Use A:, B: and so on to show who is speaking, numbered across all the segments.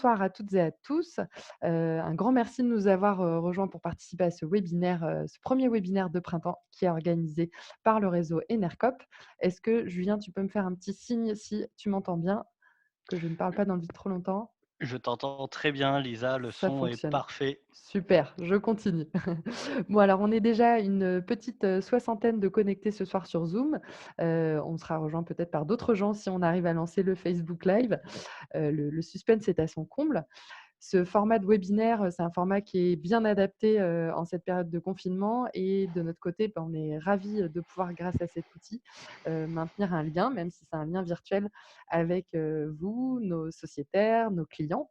A: bonsoir à toutes et à tous. Un grand merci de nous avoir, rejoints pour participer à ce webinaire, ce premier webinaire de printemps qui est organisé par le réseau Enercop. Est-ce que Julien, tu peux me faire un petit signe si tu m'entends bien, que je ne parle pas dans le vide trop longtemps?
B: Je t'entends très bien, Lisa, le
A: Ça
B: son est
A: fonctionne.
B: parfait.
A: Super, je continue. Bon, alors on est déjà une petite, soixantaine de connectés ce soir sur Zoom. On sera rejoint peut-être par d'autres gens si on arrive à lancer le Facebook Live. Le suspense est à son comble. Ce format de webinaire, c'est un format qui est bien adapté, en cette période de confinement et de notre côté, on est ravis, de pouvoir, grâce à cet outil, maintenir un lien, même si c'est un lien virtuel avec, vous, nos sociétaires, nos clients.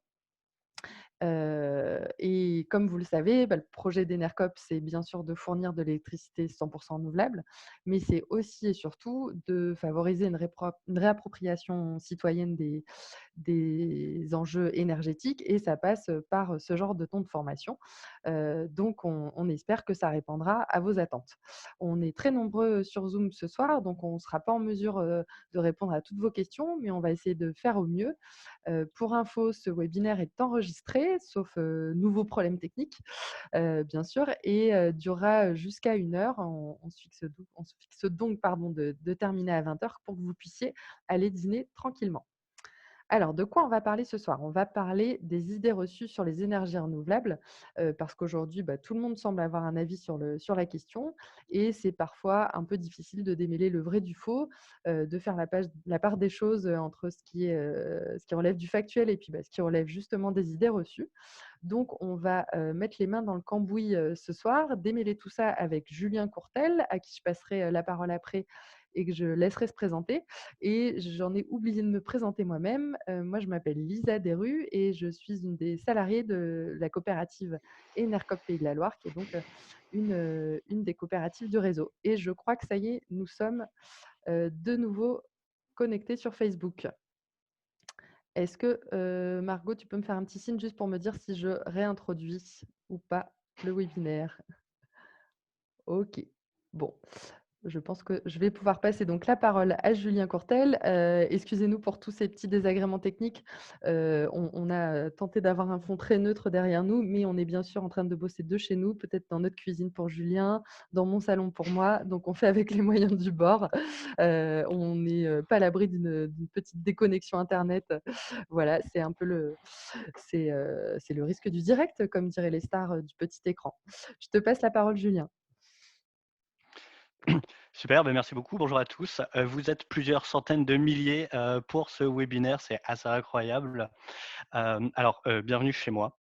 A: Et comme vous le savez, le projet d'Enercop, c'est bien sûr de fournir de l'électricité 100 renouvelable, mais c'est aussi et surtout de favoriser une réappropriation citoyenne des enjeux énergétiques et ça passe, par, ce genre de temps de formation. Donc on espère que ça répondra à vos attentes. On est très nombreux sur Zoom ce soir, donc on ne sera pas en mesure, de répondre à toutes vos questions, mais on va essayer de faire au mieux. Pour info, ce webinaire est enregistré, sauf, nouveaux problèmes techniques, bien sûr et durera jusqu'à 1 heure. On se fixe donc pardon de terminer à 20 heures pour que vous puissiez aller dîner tranquillement. Alors, de quoi on va parler ce soir? On va parler des idées reçues sur les énergies renouvelables, parce qu'aujourd'hui, tout le monde semble avoir un avis sur la question et c'est parfois un peu difficile de démêler le vrai du faux, de faire la part des choses, entre ce qui relève du factuel et puis, ce qui relève justement des idées reçues. Donc on va, mettre les mains dans le cambouis, ce soir, démêler tout ça avec Julien Courtel, à qui je passerai, la parole après et que je laisserai se présenter et j'en ai oublié de me présenter moi-même. Moi, je m'appelle Lisa Desrues et je suis une des salariées de la coopérative Enercop Pays de la Loire, qui est donc, une des coopératives du réseau et je crois que ça y est, nous sommes, de nouveau connectés sur Facebook. Est-ce que, Margot, tu peux me faire un petit signe juste pour me dire si je réintroduis ou pas le webinaire? OK. Bon, je pense que je vais pouvoir passer donc la parole à Julien Courtel. Excusez-nous pour tous ces petits désagréments techniques. On a, tenté d'avoir un fond très neutre derrière nous, mais on est bien sûr en train de bosser de chez nous, peut-être dans notre cuisine pour Julien, dans mon salon pour moi, donc on fait avec les moyens du bord. On n'est, pas à l'abri d'une petite déconnexion internet. Voilà, c'est le risque du direct, comme diraient les stars, du petit écran. Je te passe la parole, Julien.
B: Super, merci beaucoup. Bonjour à tous. Vous êtes plusieurs centaines de milliers pour ce webinaire, c'est assez incroyable. Bienvenue chez moi.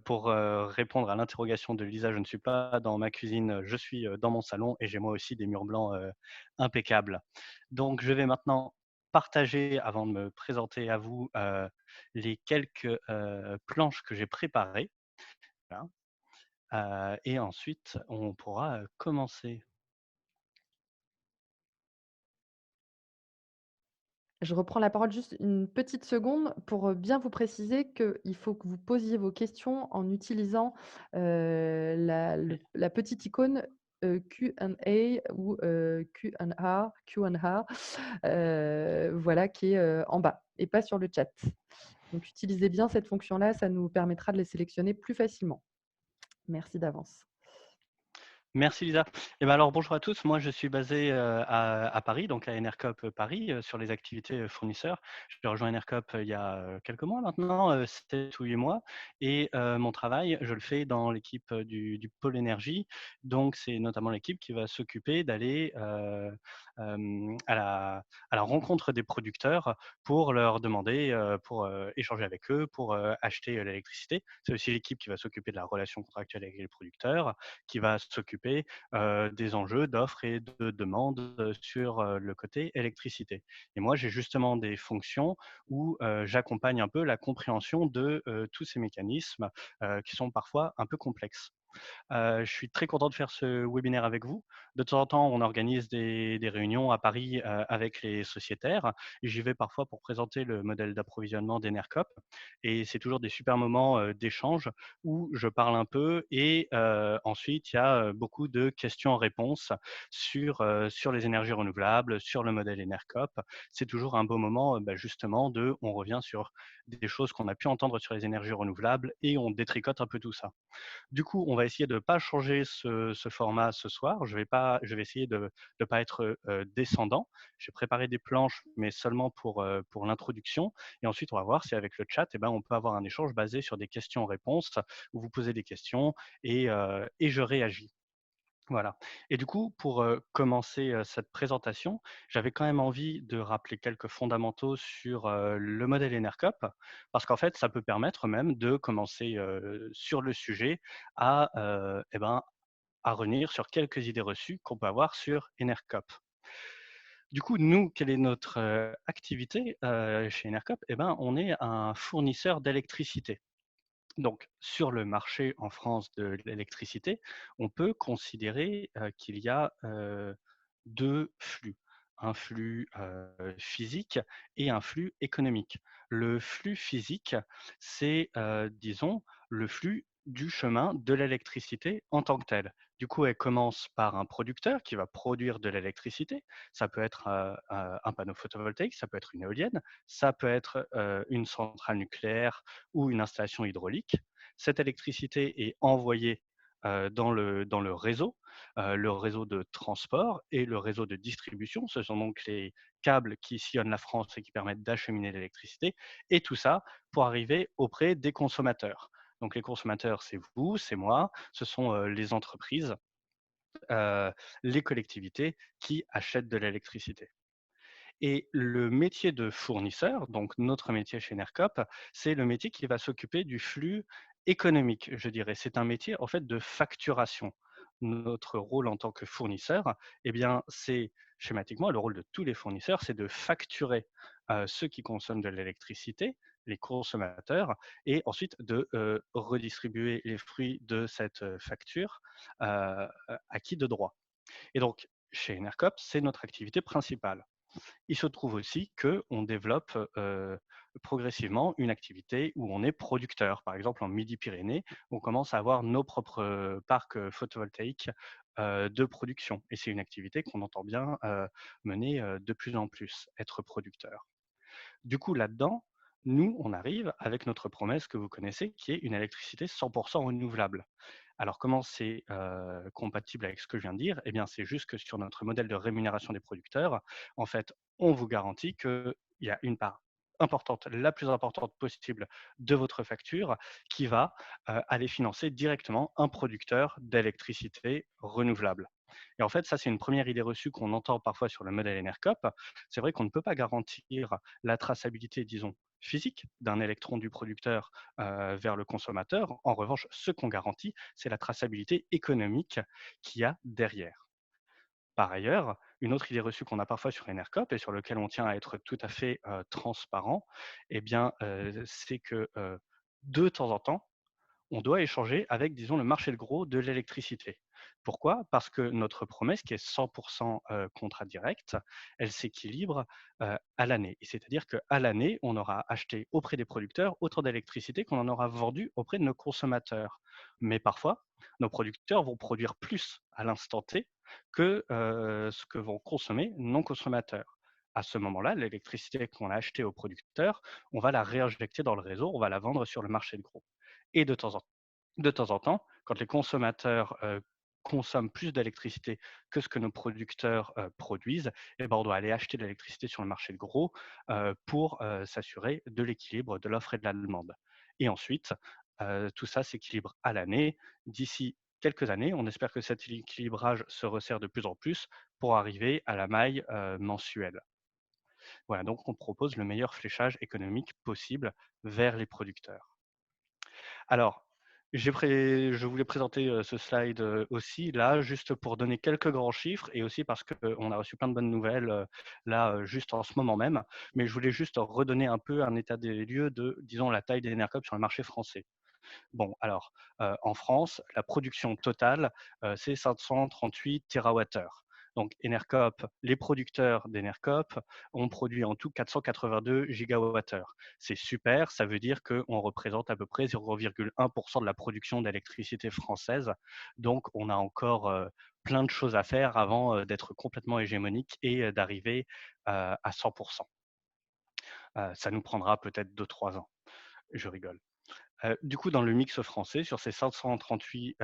B: Pour répondre à l'interrogation de Lisa, je ne suis pas dans ma cuisine, je suis dans mon salon et j'ai moi aussi des murs blancs impeccables. Donc, je vais maintenant partager, avant de me présenter à vous, les quelques planches que j'ai préparées. Voilà. Et ensuite, on pourra commencer.
A: Je reprends la parole juste une petite seconde pour, bien vous préciser qu'il faut que vous posiez vos questions en utilisant, la petite icône, Q&A ou, Q&A, voilà qui est, en bas et pas sur le chat. Donc utilisez bien cette fonction-là, ça nous permettra de les sélectionner plus facilement. Merci d'avance.
B: Merci Lisa. Alors bonjour à tous, moi je suis basé à Paris, donc à Enercop Paris, sur les activités fournisseurs. J'ai rejoint Enercop il y a quelques mois maintenant, 7 ou 8 mois, et mon travail, je le fais dans l'équipe du pôle énergie. Donc c'est notamment l'équipe qui va s'occuper d'aller à la rencontre des producteurs pour leur demander, pour échanger avec eux, pour acheter l'électricité. C'est aussi l'équipe qui va s'occuper de la relation contractuelle avec les producteurs, qui va s'occuper des enjeux d'offres et de demandes sur le côté électricité. Et moi, j'ai justement des fonctions où j'accompagne un peu la compréhension de tous ces mécanismes qui sont parfois un peu complexes. Je suis très content de faire ce webinaire avec vous. De temps en temps, on organise des réunions à Paris avec les sociétaires. J'y vais parfois pour présenter le modèle d'approvisionnement d'Enercop. Et c'est toujours des super moments d'échange où je parle un peu et ensuite, il y a beaucoup de questions-réponses sur les énergies renouvelables, sur le modèle Enercop. C'est toujours un beau moment, justement, on revient sur des choses qu'on a pu entendre sur les énergies renouvelables et on détricote un peu tout ça. Du coup, on va essayer de ne pas changer ce format ce soir. Je vais essayer de ne pas être descendant. J'ai préparé des planches, mais seulement pour l'introduction. Et ensuite, on va voir si avec le chat, eh ben, on peut avoir un échange basé sur des questions-réponses où vous posez des questions et je réagis. Voilà. Et du coup, pour commencer cette présentation, j'avais quand même envie de rappeler quelques fondamentaux sur le modèle ENERCOP, parce qu'en fait, ça peut permettre même de commencer sur le sujet eh ben, à revenir sur quelques idées reçues qu'on peut avoir sur ENERCOP. Du coup, nous, quelle est notre activité chez ENERCOP? Eh ben, on est un fournisseur d'électricité. Donc, sur le marché en France de l'électricité, on peut considérer qu'il y a deux flux. Un flux physique et un flux économique. Le flux physique, c'est, disons, le flux du chemin de l'électricité en tant que tel. Du coup, elle commence par un producteur qui va produire de l'électricité. Ça peut être un panneau photovoltaïque, ça peut être une éolienne, ça peut être une centrale nucléaire ou une installation hydraulique. Cette électricité est envoyée dans le réseau de transport et le réseau de distribution. Ce sont donc les câbles qui sillonnent la France et qui permettent d'acheminer l'électricité, et tout ça pour arriver auprès des consommateurs. Donc les consommateurs, c'est vous, c'est moi, ce sont les entreprises, euh, les collectivités qui achètent de l'électricité. Et le métier de fournisseur, donc notre métier chez NERCOP, c'est le métier qui va s'occuper du flux économique, je dirais. C'est un métier en fait de facturation. Notre rôle en tant que fournisseur, eh bien, c'est schématiquement le rôle de tous les fournisseurs, c'est de facturer ceux qui consomment de l'électricité, les consommateurs, et ensuite de redistribuer les fruits de cette facture à qui de droit. Et donc, chez NERCOP, c'est notre activité principale. Il se trouve aussi qu'on développe progressivement une activité où on est producteur. Par exemple, en Midi-Pyrénées, on commence à avoir nos propres parcs photovoltaïques de production. Et c'est une activité qu'on entend bien mener de plus en plus, être producteur. Du coup, là-dedans, nous, on arrive avec notre promesse que vous connaissez, qui est une électricité 100% renouvelable. Alors, comment c'est compatible avec ce que je viens de dire? Eh bien, c'est juste que sur notre modèle de rémunération des producteurs, en fait, on vous garantit qu'il y a une part importante, la plus importante possible de votre facture qui va aller financer directement un producteur d'électricité renouvelable. Et en fait, ça, c'est une première idée reçue qu'on entend parfois sur le modèle ENERCOP. C'est vrai qu'on ne peut pas garantir la traçabilité, disons, physique d'un électron du producteur vers le consommateur. En revanche, ce qu'on garantit, c'est la traçabilité économique qu'il y a derrière. Par ailleurs, une autre idée reçue qu'on a parfois sur Enercop et sur lequel on tient à être tout à fait transparent, eh bien, c'est que de temps en temps, on doit échanger avec, disons, le marché de gros de l'électricité. Pourquoi? Parce que notre promesse, qui est 100% contrat direct, elle s'équilibre à l'année. Et c'est-à-dire qu'à l'année, on aura acheté auprès des producteurs autant d'électricité qu'on en aura vendu auprès de nos consommateurs. Mais parfois, nos producteurs vont produire plus à l'instant T que ce que vont consommer nos consommateurs. À ce moment-là, l'électricité qu'on a achetée aux producteurs, on va la réinjecter dans le réseau, on va la vendre sur le marché de gros. Et de temps en temps, quand les consommateurs consomment plus d'électricité que ce que nos producteurs produisent, eh ben, on doit aller acheter de l'électricité sur le marché de gros pour s'assurer de l'équilibre de l'offre et de la demande. Et ensuite, tout ça s'équilibre à l'année. D'ici quelques années, on espère que cet équilibrage se resserre de plus en plus pour arriver à la maille mensuelle. Voilà, donc on propose le meilleur fléchage économique possible vers les producteurs. Alors, je voulais présenter ce slide aussi, là, juste pour donner quelques grands chiffres et aussi parce qu'on a reçu plein de bonnes nouvelles là, juste en ce moment même. Mais je voulais juste redonner un peu un état des lieux de, disons, la taille des Enercop sur le marché français. Bon, alors, en France, la production totale, c'est 538 TWh. Donc, Enercop, les producteurs d'Enercop ont produit en tout 482 gigawattheures. C'est super, ça veut dire qu'on représente à peu près 0,1% de la production d'électricité française. Donc, on a encore plein de choses à faire avant d'être complètement hégémonique et d'arriver à 100%. Ça nous prendra peut-être 2-3 ans. Je rigole. Du coup, dans le mix français, sur ces 538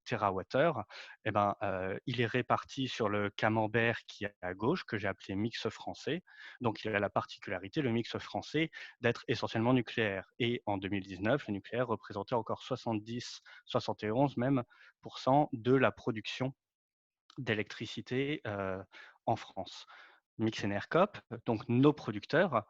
B: TWh, eh ben, il est réparti sur le camembert qui est à gauche, que j'ai appelé mix français. Donc, il a la particularité, le mix français, d'être essentiellement nucléaire. Et en 2019, le nucléaire représentait encore 70, 71 même de la production d'électricité en France. Mix Enercop, donc nos producteurs,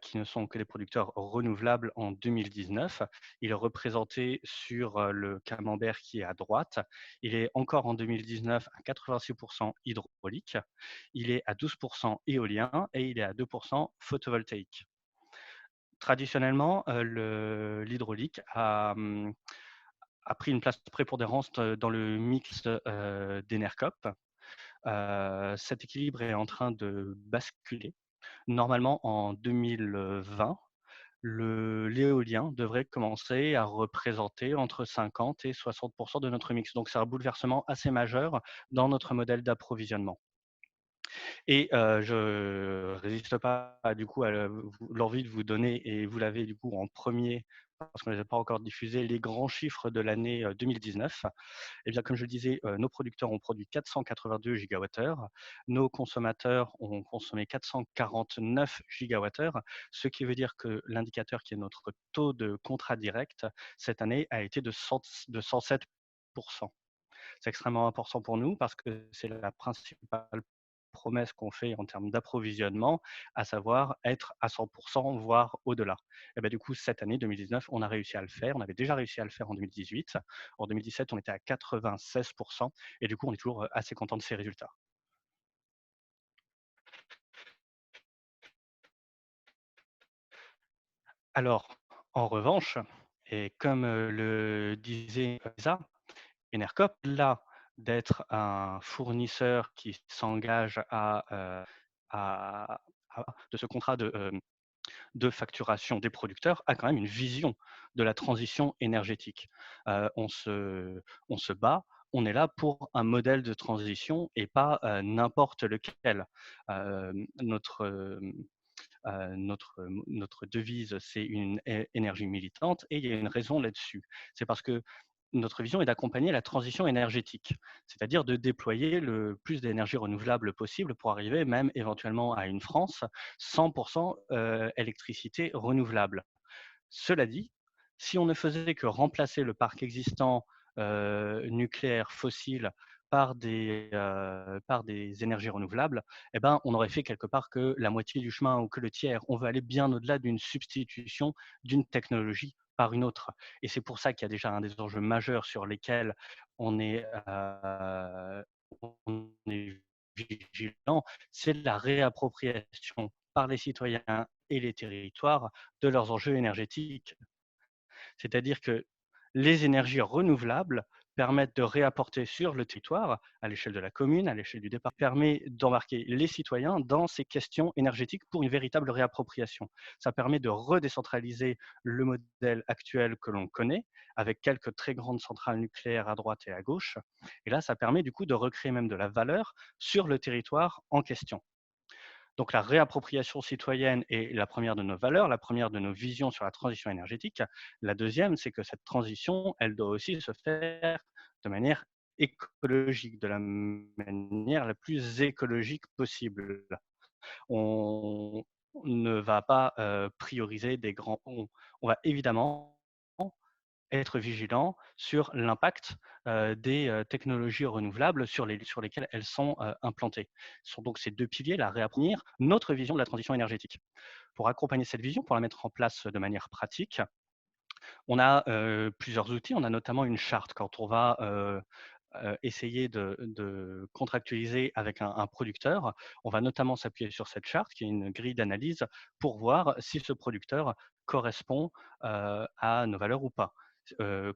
B: qui ne sont que des producteurs renouvelables en 2019. Il est représenté sur le camembert qui est à droite. Il est encore en 2019 à 86% hydraulique. Il est à 12% éolien et il est à 2% photovoltaïque. Traditionnellement, l'hydraulique a pris une place prépondérante dans le mix d'Enercop. Cet équilibre est en train de basculer. Normalement, en 2020, l'éolien devrait commencer à représenter entre 50 et 60% de notre mix. Donc, c'est un bouleversement assez majeur dans notre modèle d'approvisionnement. Et je résiste pas du coup à l'envie de vous donner, et vous l'avez du coup en premier parce qu'on ne les a pas encore diffusés, les grands chiffres de l'année 2019. Eh bien, comme je le disais, nos producteurs ont produit 482 gigawattheures, nos consommateurs ont consommé 449 gigawattheures, ce qui veut dire que l'indicateur qui est notre taux de contrat direct cette année a été de 107%. C'est extrêmement important pour nous parce que c'est la principale promesse qu'on fait en termes d'approvisionnement, à savoir être à 100%, voire au-delà. Et ben, du coup, cette année 2019, on a réussi à le faire. On avait déjà réussi à le faire en 2018. En 2017, on était à 96%. Et du coup, on est toujours assez content de ces résultats. Alors, en revanche, et comme le disait Lisa, Enercop, là, d'être un fournisseur qui s'engage à de ce contrat de facturation des producteurs, a quand même une vision de la transition énergétique. On se bat, on est là pour un modèle de transition et pas n'importe lequel. Notre notre devise, c'est une énergie militante, et il y a une raison là-dessus. C'est parce que notre vision est d'accompagner la transition énergétique, c'est-à-dire de déployer le plus d'énergie renouvelable possible pour arriver même éventuellement à une France 100% électricité renouvelable. Cela dit, si on ne faisait que remplacer le parc existant nucléaire fossile par des énergies renouvelables, eh ben, on aurait fait quelque part que la moitié du chemin ou que le tiers. On veut aller bien au-delà d'une substitution d'une technologie par une autre. Et c'est pour ça qu'il y a déjà un des enjeux majeurs sur lesquels on est, euh, on est vigilant, c'est la réappropriation par les citoyens et les territoires de leurs enjeux énergétiques. C'est-à-dire que les énergies renouvelables permettent de réapporter sur le territoire, à l'échelle de la commune, à l'échelle du département, permet d'embarquer les citoyens dans ces questions énergétiques pour une véritable réappropriation. Ça permet de redécentraliser le modèle actuel que l'on connaît, avec quelques très grandes centrales nucléaires à droite et à gauche. Et là, ça permet du coup de recréer même de la valeur sur le territoire en question. Donc la réappropriation citoyenne est la première de nos valeurs, la première de nos visions sur la transition énergétique. La deuxième, c'est que cette transition, elle doit aussi se faire de manière écologique, de la manière la plus écologique possible. On ne va pas prioriser des grands... On va évidemment être vigilant sur l'impact des technologies renouvelables sur lesquelles elles sont implantées. Ce sont donc ces deux piliers, la réapprendre notre vision de la transition énergétique. Pour accompagner cette vision, pour la mettre en place de manière pratique, on a plusieurs outils. On a notamment une charte quand on va essayer de contractualiser avec un producteur. On va notamment s'appuyer sur cette charte, qui est une grille d'analyse, pour voir si ce producteur correspond à nos valeurs ou pas,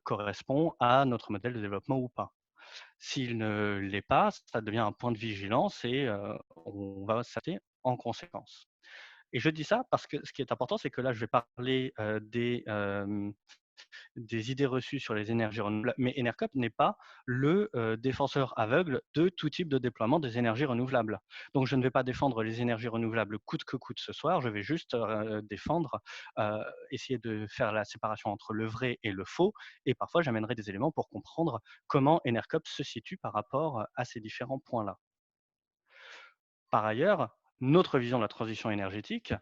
B: correspond à notre modèle de développement ou pas. S'il ne l'est pas, ça devient un point de vigilance et on va s'adapter en conséquence. Et je dis ça parce que ce qui est important, c'est que là, je vais parler des idées reçues sur les énergies renouvelables, mais Enercop n'est pas le défenseur aveugle de tout type de déploiement des énergies renouvelables. Donc je ne vais pas défendre les énergies renouvelables coûte que coûte ce soir, je vais juste défendre, essayer de faire la séparation entre le vrai et le faux, et parfois j'amènerai des éléments pour comprendre comment Enercop se situe par rapport à ces différents points-là. Par ailleurs, notre vision de la transition énergétique,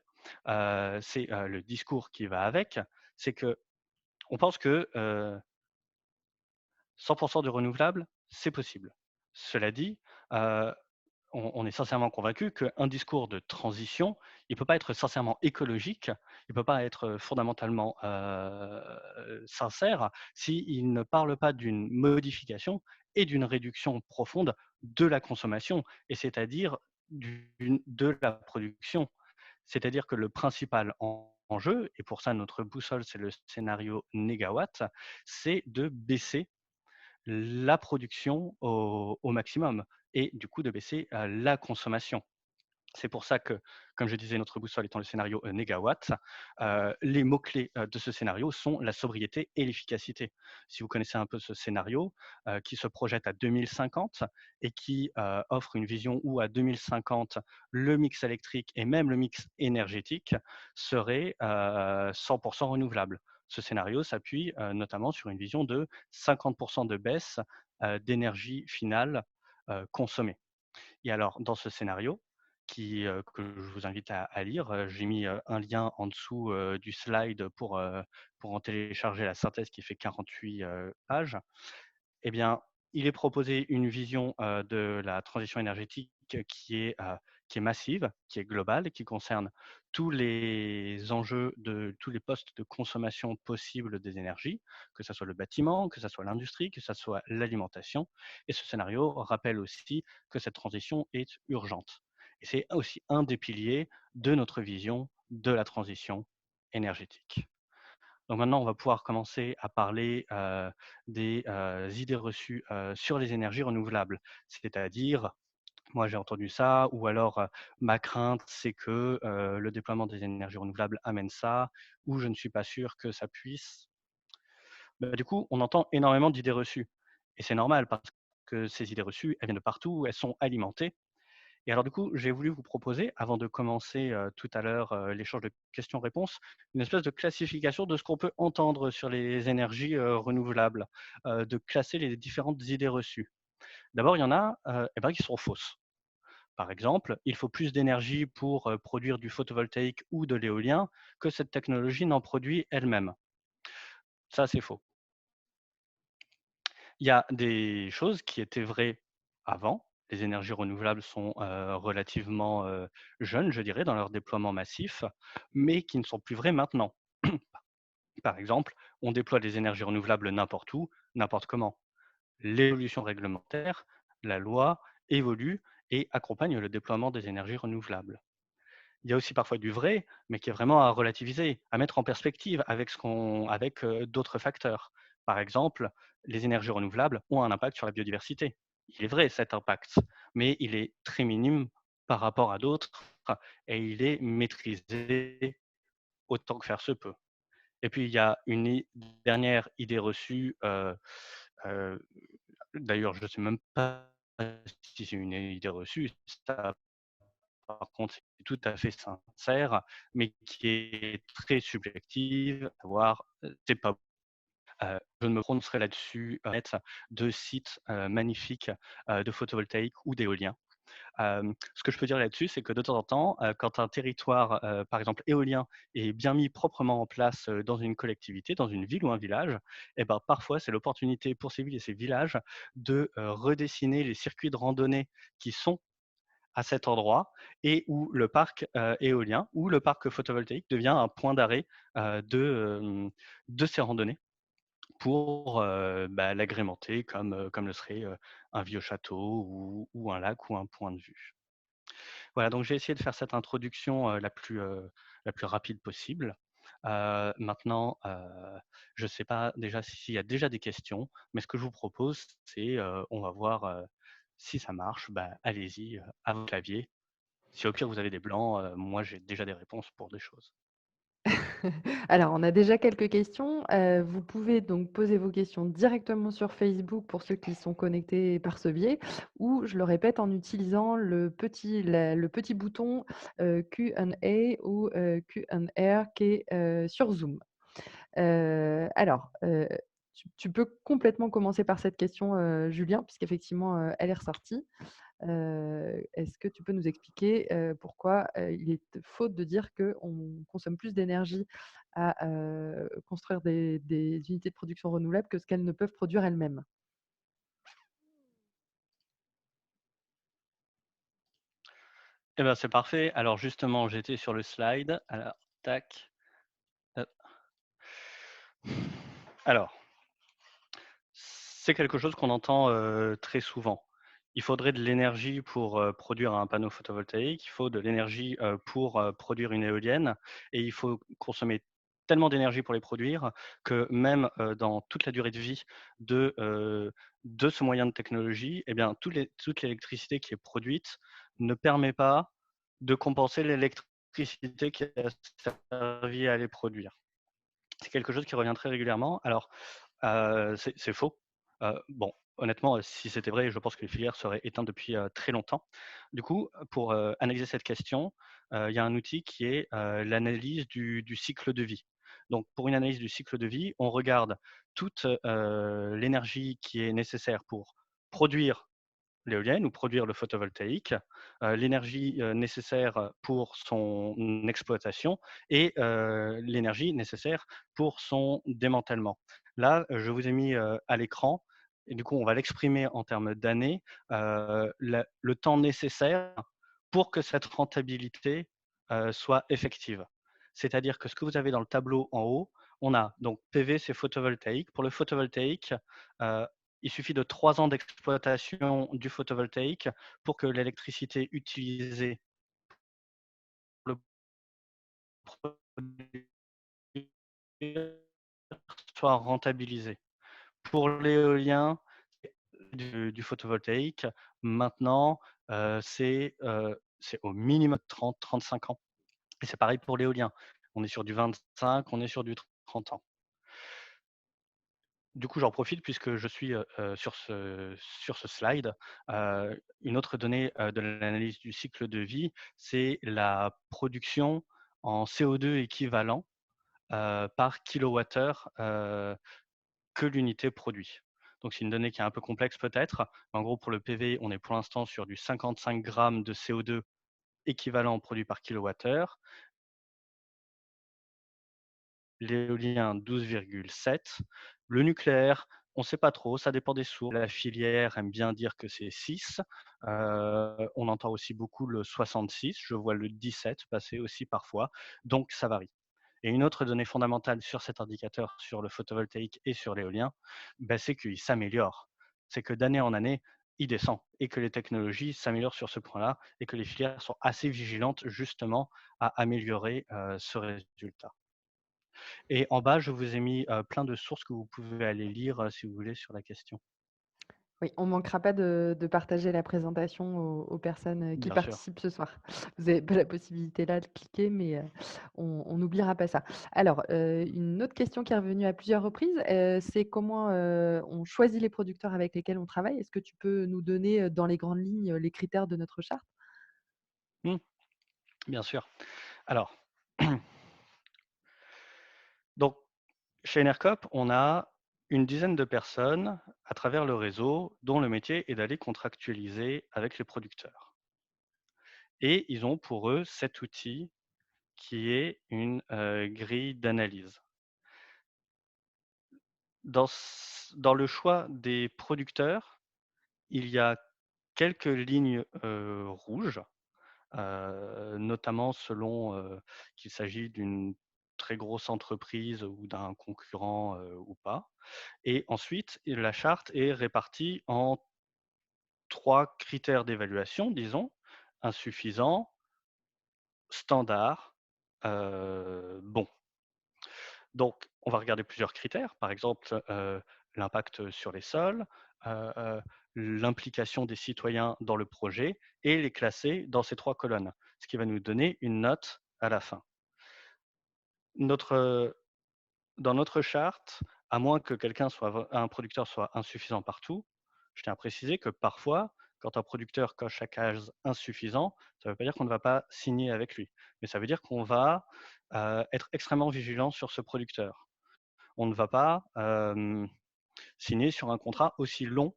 B: c'est le discours qui va avec, c'est que on pense que 100 de renouvelables, c'est possible. Cela dit, heu, on est sincèrement convaincu qu'un discours de transition, il ne peut pas être sincèrement écologique, il ne peut pas être fondamentalement sincère s'il ne parle pas d'une modification et d'une réduction profonde de la consommation, et c'est-à-dire de la production. C'est-à-dire que le principal enjeu, et pour ça notre boussole, c'est le scénario négawatt, c'est de baisser la production au maximum et du coup de baisser la consommation. C'est pour ça que, comme je disais, notre boussole étant le scénario négawatt, les mots-clés de ce scénario sont la sobriété et l'efficacité. Si vous connaissez un peu ce scénario, qui se projette à 2050 et qui offre une vision où à 2050, le mix électrique et même le mix énergétique serait 100% renouvelable. Ce scénario s'appuie notamment sur une vision de 50% de baisse d'énergie finale consommée. Et alors, dans ce scénario, que je vous invite à lire, j'ai mis un lien en dessous du slide pour en télécharger la synthèse qui fait 48 pages. Eh bien, il est proposé une vision de la transition énergétique qui est massive, qui est globale, et qui concerne tous les enjeux de tous les postes de consommation possibles des énergies, que ce soit le bâtiment, que ce soit l'industrie, que ce soit l'alimentation. Et ce scénario rappelle aussi que cette transition est urgente. Et c'est aussi un des piliers de notre vision de la transition énergétique. Donc maintenant, on va pouvoir commencer à parler des idées reçues sur les énergies renouvelables. C'est-à-dire, moi j'ai entendu ça, ou alors ma crainte, c'est que le déploiement des énergies renouvelables amène ça, ou je ne suis pas sûr que ça puisse. Bah, du coup, on entend énormément d'idées reçues. Et c'est normal parce que ces idées reçues, elles viennent de partout, elles sont alimentées. Et alors du coup, j'ai voulu vous proposer, avant de commencer tout à l'heure l'échange de questions-réponses, une espèce de classification de ce qu'on peut entendre sur les énergies renouvelables, de classer les différentes idées reçues. D'abord, il y en a eh ben, qui sont fausses. Par exemple, il faut plus d'énergie pour produire du photovoltaïque ou de l'éolien que cette technologie n'en produit elle-même. Ça, c'est faux. Il y a des choses qui étaient vraies avant. Les énergies renouvelables sont relativement jeunes, je dirais, dans leur déploiement massif, mais qui ne sont plus vraies maintenant. Par exemple, on déploie des énergies renouvelables n'importe où, n'importe comment. L'évolution réglementaire, la loi évolue et accompagne le déploiement des énergies renouvelables. Il y a aussi parfois du vrai, mais qui est vraiment à relativiser, à mettre en perspective avec d'autres facteurs. Par exemple, les énergies renouvelables ont un impact sur la biodiversité. Il est vrai cet impact, mais il est très minime par rapport à d'autres et il est maîtrisé autant que faire se peut. Et puis il y a une dernière idée reçue, heu, d'ailleurs je ne sais même pas si c'est une idée reçue, ça par contre, c'est tout à fait sincère, mais qui est très subjective, à savoir, c'est pas je ne me prononcerai là-dessus, de sites, magnifiques, de photovoltaïque ou d'éolien. Ce que je peux dire là-dessus, c'est que de temps en temps, quand un territoire, par exemple éolien, est bien mis proprement en place, dans une collectivité, dans une ville ou un village, et ben, parfois, c'est l'opportunité pour ces villes et ces villages de, redessiner les circuits de randonnée qui sont à cet endroit et où le parc éolien ou le parc photovoltaïque devient un point d'arrêt de ces randonnées pour bah, l'agrémenter comme le serait un vieux château ou un lac ou un point de vue. Voilà, donc j'ai essayé de faire cette introduction la plus rapide possible. Maintenant, je ne sais pas déjà s'il y a déjà des questions, mais ce que je vous propose, c'est on va voir si ça marche. Bah, allez-y à vos claviers. Si au pire vous avez des blancs, moi j'ai déjà des réponses pour des choses.
A: Alors, on a déjà quelques questions. Vous pouvez donc poser vos questions directement sur Facebook pour ceux qui sont connectés par ce biais ou je le répète en utilisant le petit bouton, Q&A ou, Q&R qui est, sur Zoom. Tu peux complètement commencer par cette question, Julien, puisqu'effectivement, elle est ressortie. Est-ce que tu peux nous expliquer, pourquoi, il est faux de dire qu'on consomme plus d'énergie à, construire des unités de production renouvelables que ce qu'elles ne peuvent produire elles-mêmes?
B: Eh ben, c'est parfait. Alors justement, j'étais sur le slide. Alors, tac, hop. Alors, c'est quelque chose qu'on entend, très souvent. Il faudrait de l'énergie pour, produire un panneau photovoltaïque, il faut de l'énergie, pour, produire une éolienne et il faut consommer tellement d'énergie pour les produire que même, dans toute la durée de vie de, heu, de ce moyen de technologie et bien toute l'électricité qui est produite ne permet pas de compenser l'électricité qui a servi à les produire. C'est quelque chose qui revient très régulièrement. Alors, c'est faux. Bon, honnêtement, si c'était vrai, je pense que les filières seraient éteintes depuis, très longtemps. Du coup, pour, analyser cette question, il y a un outil qui est, l'analyse du cycle de vie. Donc pour une analyse du cycle de vie, on regarde toute, l'énergie qui est nécessaire pour produire l'éolienne ou produire le photovoltaïque, l'énergie, nécessaire pour son exploitation et l'énergie nécessaire pour son démantèlement. Là, je vous ai mis, à l'écran et du coup, on va l'exprimer en termes d'années, le temps nécessaire pour que cette rentabilité, soit effective. C'est-à-dire que ce que vous avez dans le tableau en haut, on a donc PV, c'est photovoltaïque. Pour le photovoltaïque, heu, il suffit de 3 ans d'exploitation du photovoltaïque pour que l'électricité utilisée pour le produire soit rentabilisée. Pour l'éolien, du photovoltaïque, maintenant, c'est au minimum 30-35 ans et c'est pareil pour l'éolien. On est sur du 25, on est sur du 30 ans. Du coup, j'en profite puisque je suis, sur ce slide. Une autre donnée, de l'analyse du cycle de vie, c'est la production en CO2 équivalent, par kilowattheure, que l'unité produit. Donc c'est une donnée qui est un peu complexe peut-être. En gros, pour le PV, on est pour l'instant sur du 55 grammes de CO2 équivalent produit par kilowattheure. L'éolien 12,7. Le nucléaire, on ne sait pas trop, ça dépend des sources. La filière aime bien dire que c'est 6. On entend aussi beaucoup le 66, je vois le 17 passer aussi parfois, donc ça varie. Et une autre donnée fondamentale sur cet indicateur, sur le photovoltaïque et sur l'éolien, bah, c'est qu'il s'améliore. C'est que d'année en année, il descend et que les technologies s'améliorent sur ce point-là et que les filières sont assez vigilantes justement à améliorer, ce résultat. Et en bas, je vous ai mis, plein de sources que vous pouvez aller lire, si vous voulez sur la question.
A: Oui, on ne manquera pas de partager la présentation aux personnes, qui
B: Bien sûr.
A: participent ce soir. Vous avez pas la possibilité là de cliquer, mais on n'oubliera pas ça. Alors, une autre question qui est revenue à plusieurs reprises, c'est comment, on choisit les producteurs avec lesquels on travaille? Est-ce que tu peux nous donner, dans les grandes lignes, les critères de notre charte?
B: Mmh, bien sûr. Alors, donc chez Enercop, on a une dizaine de personnes à travers le réseau dont le métier est d'aller contractualiser avec les producteurs. Et ils ont pour eux cet outil qui est une, grille d'analyse. Dans le choix des producteurs, il y a quelques lignes, rouges. Notamment selon, qu'il s'agit d'une très grosse entreprise ou d'un concurrent, ou pas. Et ensuite, la charte est répartie en 3 critères d'évaluation, disons: insuffisant, standard, bon. Donc on va regarder plusieurs critères, par exemple, l'impact sur les sols, l'implication des citoyens dans le projet et les classer dans ces 3 colonnes, ce qui va nous donner une note à la fin. Notre, dans notre charte, à moins que un producteur soit insuffisant partout, je tiens à préciser que parfois, quand un producteur coche sa case insuffisant, ça ne veut pas dire qu'on ne va pas signer avec lui, mais ça veut dire qu'on va, être extrêmement vigilant sur ce producteur. On ne va pas, signer sur un contrat aussi long,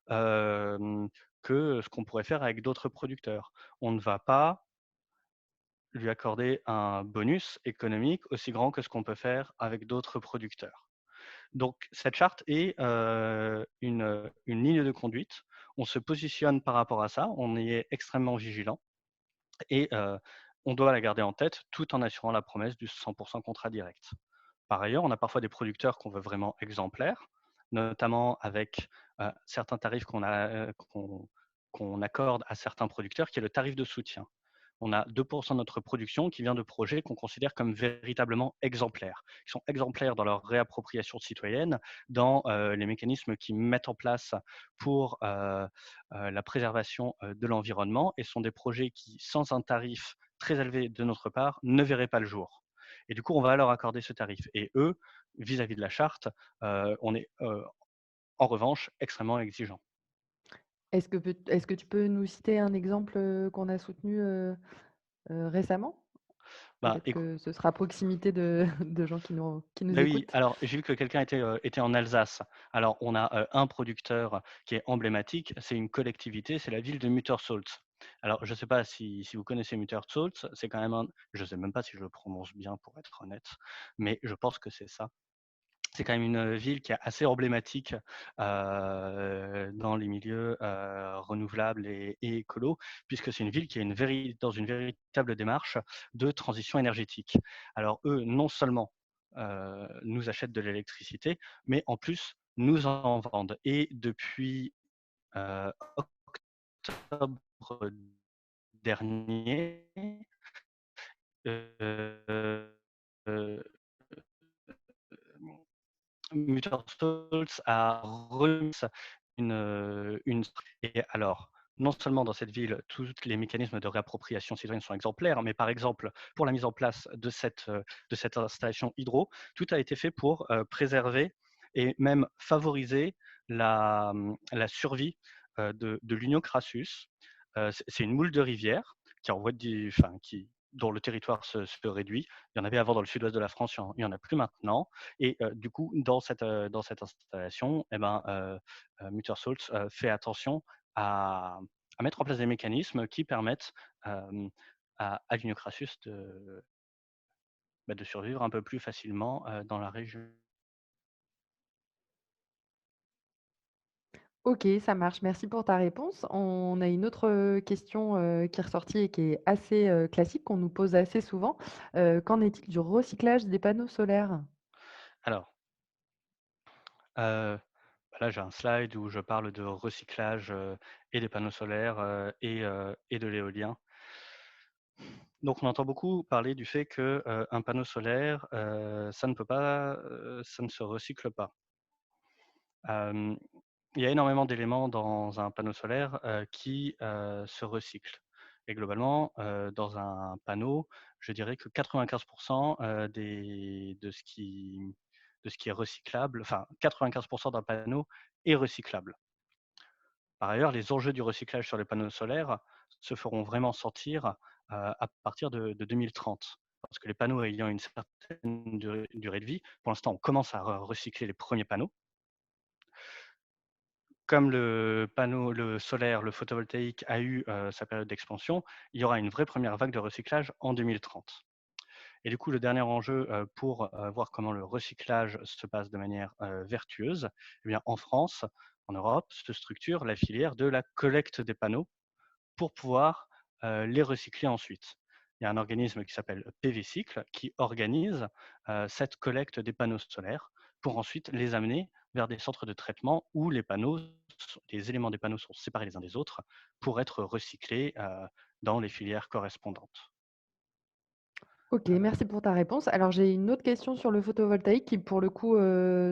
B: hem, que ce qu'on pourrait faire avec d'autres producteurs. On ne va pas lui accorder un bonus économique aussi grand que ce qu'on peut faire avec d'autres producteurs. Donc cette charte est, une ligne de conduite. On se positionne par rapport à ça, on y est extrêmement vigilant et on doit la garder en tête tout en assurant la promesse du 100 contrat direct. Par ailleurs, on a parfois des producteurs qu'on veut vraiment exemplaires, notamment avec, certains tarifs qu'on accorde à certains producteurs, qui est le tarif de soutien. On a 2 de notre production qui vient de projets qu'on considère comme véritablement exemplaires, qui sont exemplaires dans leur réappropriation citoyenne, dans, les mécanismes qu'ils mettent en place pour, la préservation, de l'environnement et sont des projets qui, sans un tarif très élevé de notre part, ne verraient pas le jour. Et du coup, on va leur accorder ce tarif et eux, vis-à-vis de la charte, on est, en revanche extrêmement exigeant.
A: Est-ce que tu peux nous citer un exemple, qu'on a soutenu, récemment?
B: Bah,
A: Peut-être que ce sera à proximité de de gens qui nous
B: bah oui,
A: écoutent?
B: alors j'ai vu que quelqu'un était en Alsace. Alors on a, un producteur qui est emblématique, c'est une collectivité, c'est la ville de Muttersholtz. Alors je ne sais pas si vous connaissez Muttersholtz, c'est quand même un je ne sais même pas si je le prononce bien pour être honnête, mais je pense que c'est ça. C'est quand même une ville qui est assez emblématique, dans les milieux, renouvelables et écolos, puisque c'est une ville qui est dans une véritable démarche de transition énergétique. Alors eux, non seulement, nous achètent de l'électricité, mais en plus nous en vendent et depuis, heu, octobre dernier, heu heu Mutterstolz a remis une et alors, non seulement dans cette ville, tous les mécanismes de réappropriation citoyenne sont exemplaires, mais par exemple, pour la mise en place de cette installation hydro, tout a été fait pour, préserver et même favoriser la survie, de l'Union crassus. C'est une moule de rivière qui envoie du enfin qui dont le territoire se réduit. Il y en avait avant dans le sud-ouest de la France, il y en a plus maintenant et du coup, dans cette installation, et ben, Muttersholtz, fait attention à mettre en place des mécanismes qui permettent, hem, à l'Union crassus de, bah, de survivre un peu plus facilement, dans la région.
A: OK, ça marche. Merci pour ta réponse. On a une autre, question, qui est ressortie et qui est assez, classique, qu'on nous pose assez souvent. Qu'en est-il du recyclage des panneaux solaires?
B: Alors, bah, là, j'ai un slide où je parle de recyclage, et des panneaux solaires, et de l'éolien. Donc on entend beaucoup parler du fait que, un panneau solaire, ça ne se recycle pas. Hem, il y a énormément d'éléments dans un panneau solaire, qui, se recyclent et globalement, dans un panneau, je dirais que 95 des de ce qui est recyclable, enfin 95 d'un panneau est recyclable. Par ailleurs, les enjeux du recyclage sur les panneaux solaires se feront vraiment sentir, à partir de 2030. Parce que les panneaux ayant une certaine durée de vie, pour l'instant, on commence à recycler les premiers panneaux. Comme le solaire, le photovoltaïque a eu, sa période d'expansion, il y aura une vraie première vague de recyclage en 2030. Et du coup, le dernier enjeu, pour, voir comment le recyclage se passe de manière, vertueuse, eh bien, en France, en Europe, se structure la filière de la collecte des panneaux pour pouvoir, les recycler ensuite. Il y a un organisme qui s'appelle PVcycle qui organise, cette collecte des panneaux solaires pour ensuite les amener vers des centres de traitement où les éléments des panneaux sont séparés les uns des autres pour être recyclés, dans les filières correspondantes.
A: OK, merci pour ta réponse. Alors j'ai une autre question sur le photovoltaïque qui pour le coup,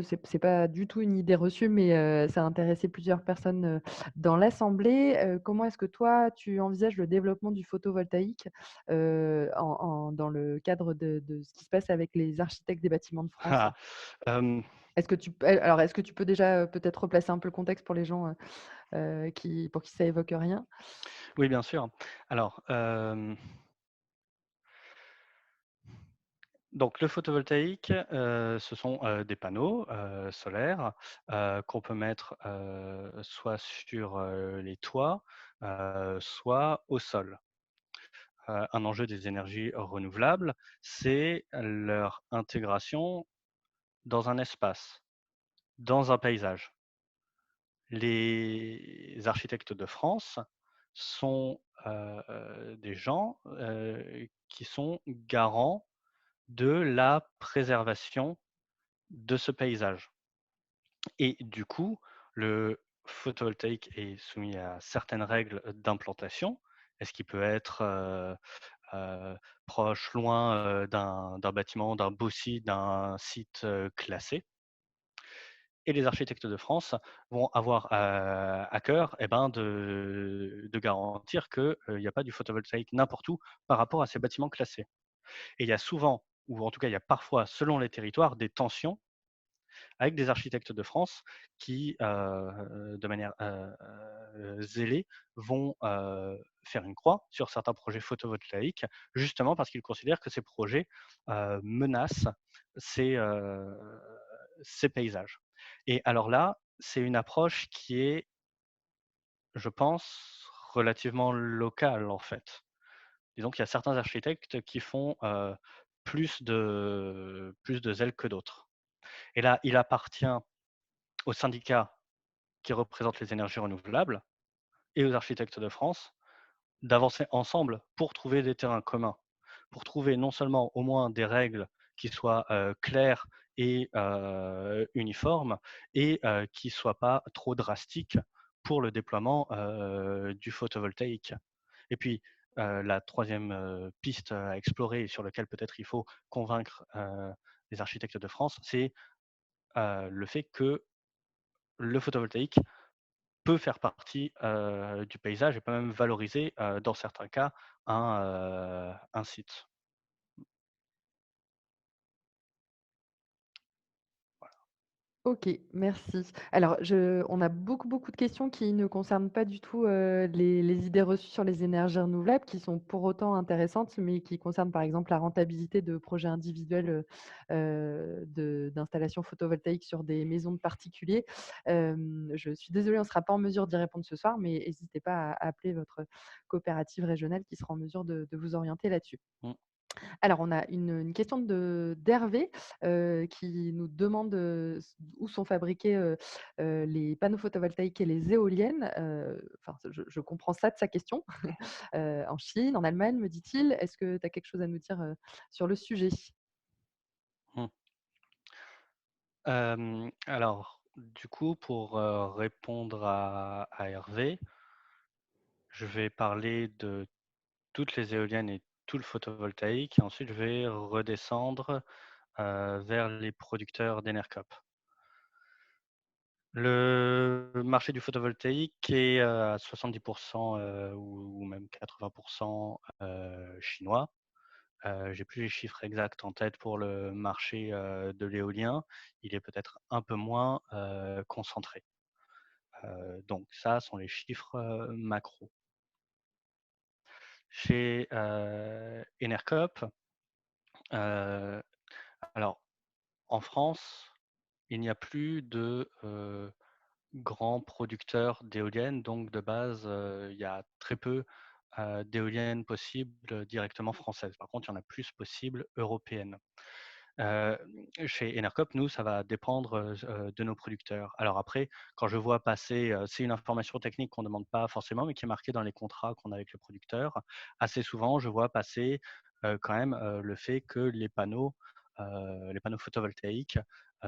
A: c'est pas du tout une idée reçue, mais ça a intéressé plusieurs personnes, dans l'assemblée. Comment est-ce que toi, tu envisages le développement du photovoltaïque, dans le cadre de ce qui se passe avec les architectes des bâtiments de France?
B: Ah, hem,
A: Est-ce que tu peux déjà, peut-être replacer un peu le contexte pour les gens, pour qui ça évoque rien?
B: oui, bien sûr. Alors, donc le photovoltaïque, ce sont, des panneaux, solaires, qu'on peut mettre, soit sur, les toits, soit au sol. Un enjeu des énergies renouvelables, c'est leur intégration dans un espace, dans un paysage. Les architectes de France sont, des gens, qui sont garants de la préservation de ce paysage et du coup, le photovoltaïque est soumis à certaines règles d'implantation. Est-ce qu'il peut être, heu, proche, loin, d'un bâtiment, d'un beau site, d'un site, classé? Et les architectes de France vont avoir, à cœur et ben, de garantir que, il y a pas du photovoltaïque n'importe où par rapport à ces bâtiments classés. Et il y a souvent, ou en tout cas il y a parfois, selon les territoires, des tensions avec des architectes de France qui, de manière, zélée, vont, faire une croix sur certains projets photovoltaïques, justement parce qu'ils considèrent que ces projets, menacent ces, ces paysages. Et alors là, c'est une approche qui est, je pense, relativement locale, en fait. Disons qu'il y a certains architectes qui font, plus de zèle que d'autres. Et là, il appartient aux syndicats qui représentent les énergies renouvelables et aux architectes de France d'avancer ensemble pour trouver des terrains communs, pour trouver non seulement au moins des règles qui soient, claires et uniformes et qui ne soient pas trop drastiques pour le déploiement, du photovoltaïque. Et puis, la troisième piste à explorer et sur lequel peut-être il faut convaincre, les architectes de France, c'est, le fait que le photovoltaïque peut faire partie, du paysage et peut même valoriser, dans certains cas, un site.
A: OK, merci. Alors on a beaucoup de questions qui ne concernent pas du tout, les idées reçues sur les énergies renouvelables, qui sont pour autant intéressantes, mais qui concernent par exemple la rentabilité de projets individuels, d'installations photovoltaïques sur des maisons de particuliers. Je suis désolée, on ne sera pas en mesure d'y répondre ce soir, mais n'hésitez pas à appeler votre coopérative régionale qui sera en mesure de vous orienter là-dessus.
B: Mmh.
A: Alors, on a une question d'Hervé, qui nous demande, où sont fabriqués, les panneaux photovoltaïques et les éoliennes. Enfin, je comprends ça de sa question. En Chine, en Allemagne, me dit-il. Est-ce que tu as quelque chose à nous dire, sur le sujet?
B: Mmh. Alors, du coup, pour, répondre à Hervé, je vais parler de toutes les éoliennes et tout le photovoltaïque et ensuite je vais redescendre, vers les producteurs d'Enercop. Le marché du photovoltaïque est, à 70 ou même 80 chinois. J'ai plus les chiffres exacts en tête pour le marché, de l'éolien. Il est peut-être un peu moins, concentré. Donc ça sont les chiffres, macro. Chez, Enercop, heu, alors en France, il n'y a plus de, grands producteurs d'éoliennes, donc de base, il y a très peu, d'éoliennes possibles directement françaises. Par contre, il y en a plus possibles européennes. Heu, Chez Enercop, nous, ça va dépendre, de nos producteurs. Alors après, quand je vois passer, c'est une information technique qu'on ne demande pas forcément, mais qui est marquée dans les contrats qu'on a avec le producteur. Assez souvent, je vois passer, quand même, le fait que les panneaux photovoltaïques,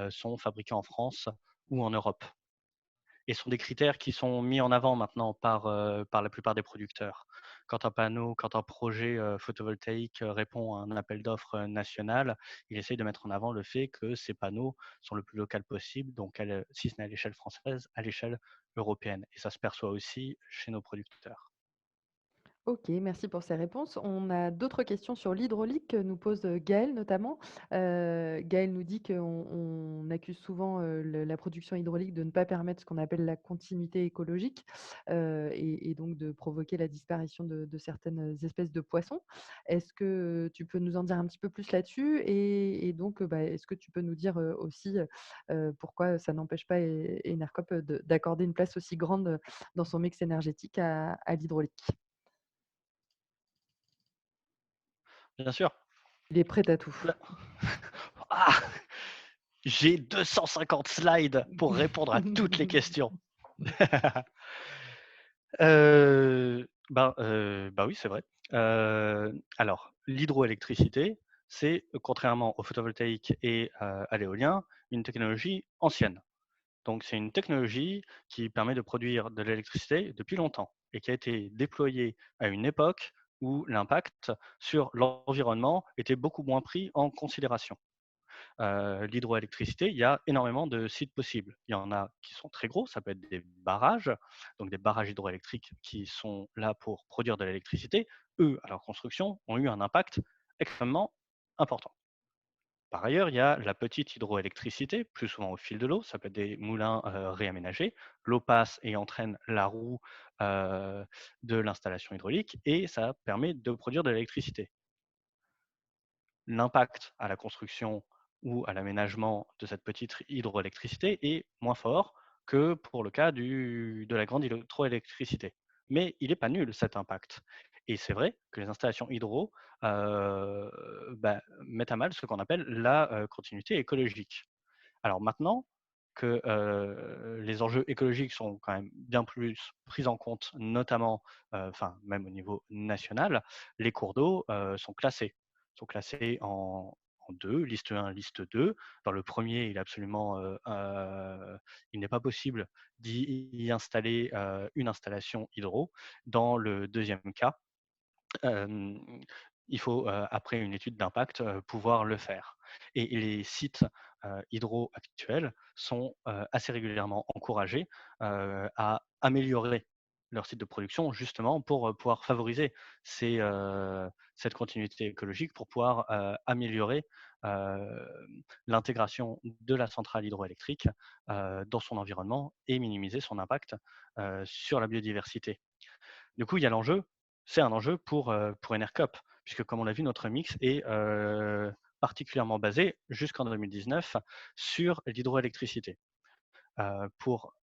B: sont fabriqués en France ou en Europe et sont des critères qui sont mis en avant maintenant par la plupart des producteurs. quand un projet, photovoltaïque, répond à un appel d'offres, national, il essaye de mettre en avant le fait que ces panneaux sont le plus local possible, donc si ce n'est à l'échelle française, à l'échelle européenne et ça se perçoit aussi chez nos producteurs.
A: OK, merci pour ces réponses. On a d'autres questions sur l'hydraulique que nous pose, Gaël notamment. Gaël nous dit qu'on accuse souvent, la production hydraulique de ne pas permettre ce qu'on appelle la continuité écologique, et donc de provoquer la disparition de certaines espèces de poissons. Est-ce que tu peux nous en dire un petit peu plus là-dessus? Et donc, bah, est-ce que tu peux nous dire, aussi, pourquoi ça n'empêche pas Enercop, d'accorder une place aussi grande, dans son mix énergétique à l'hydraulique?
B: Bien sûr.
A: Il est prêt à tout.
B: Là ah! J'ai 250 slides pour répondre à toutes les questions. Bah, oui, c'est vrai. Alors, l'hydroélectricité, c'est, contrairement au photovoltaïque et à l'éolien, une technologie ancienne. Donc c'est une technologie qui permet de produire de l'électricité depuis longtemps et qui a été déployée à une époque où l'impact sur l'environnement était beaucoup moins pris en considération. L'hydroélectricité, il y a énormément de sites possibles. Il y en a qui sont très gros, ça peut être des barrages, donc des barrages hydroélectriques qui sont là pour produire de l'électricité. Eux, à leur construction, ont eu un impact extrêmement important. Par ailleurs, il y a la petite hydroélectricité, plus souvent au fil de l'eau, ça peut être des moulins réaménagés. L'eau passe et entraîne la roue euh, de l'installation hydraulique et ça permet de produire de l'électricité. L'impact à la construction ou à l'aménagement de cette petite hydroélectricité est moins fort que pour le cas de la grande hydroélectricité. Mais il n'est pas nul cet impact. Et c'est vrai que les installations hydro mettent à mal ce qu'on appelle la continuité écologique. Alors maintenant que les enjeux écologiques sont quand même bien plus pris en compte, notamment, enfin même au niveau national, les cours d'eau sont classés en deux, liste 1, liste 2. Dans le premier, il n'est pas possible d'y installer une installation hydro. Dans le deuxième cas, Hem, il faut, après une étude d'impact, pouvoir le faire et les sites, hydro actuels sont, assez régulièrement encouragés, à améliorer leur site de production justement pour, pouvoir favoriser cette continuité écologique, pour pouvoir, améliorer, l'intégration de la centrale hydroélectrique, dans son environnement et minimiser son impact, sur la biodiversité. Du coup, il y a l'enjeu, c'est un enjeu pour Enercop, puisque comme on l'a vu, notre mix est particulièrement basé, jusqu'en 2019, sur l'hydroélectricité. Pour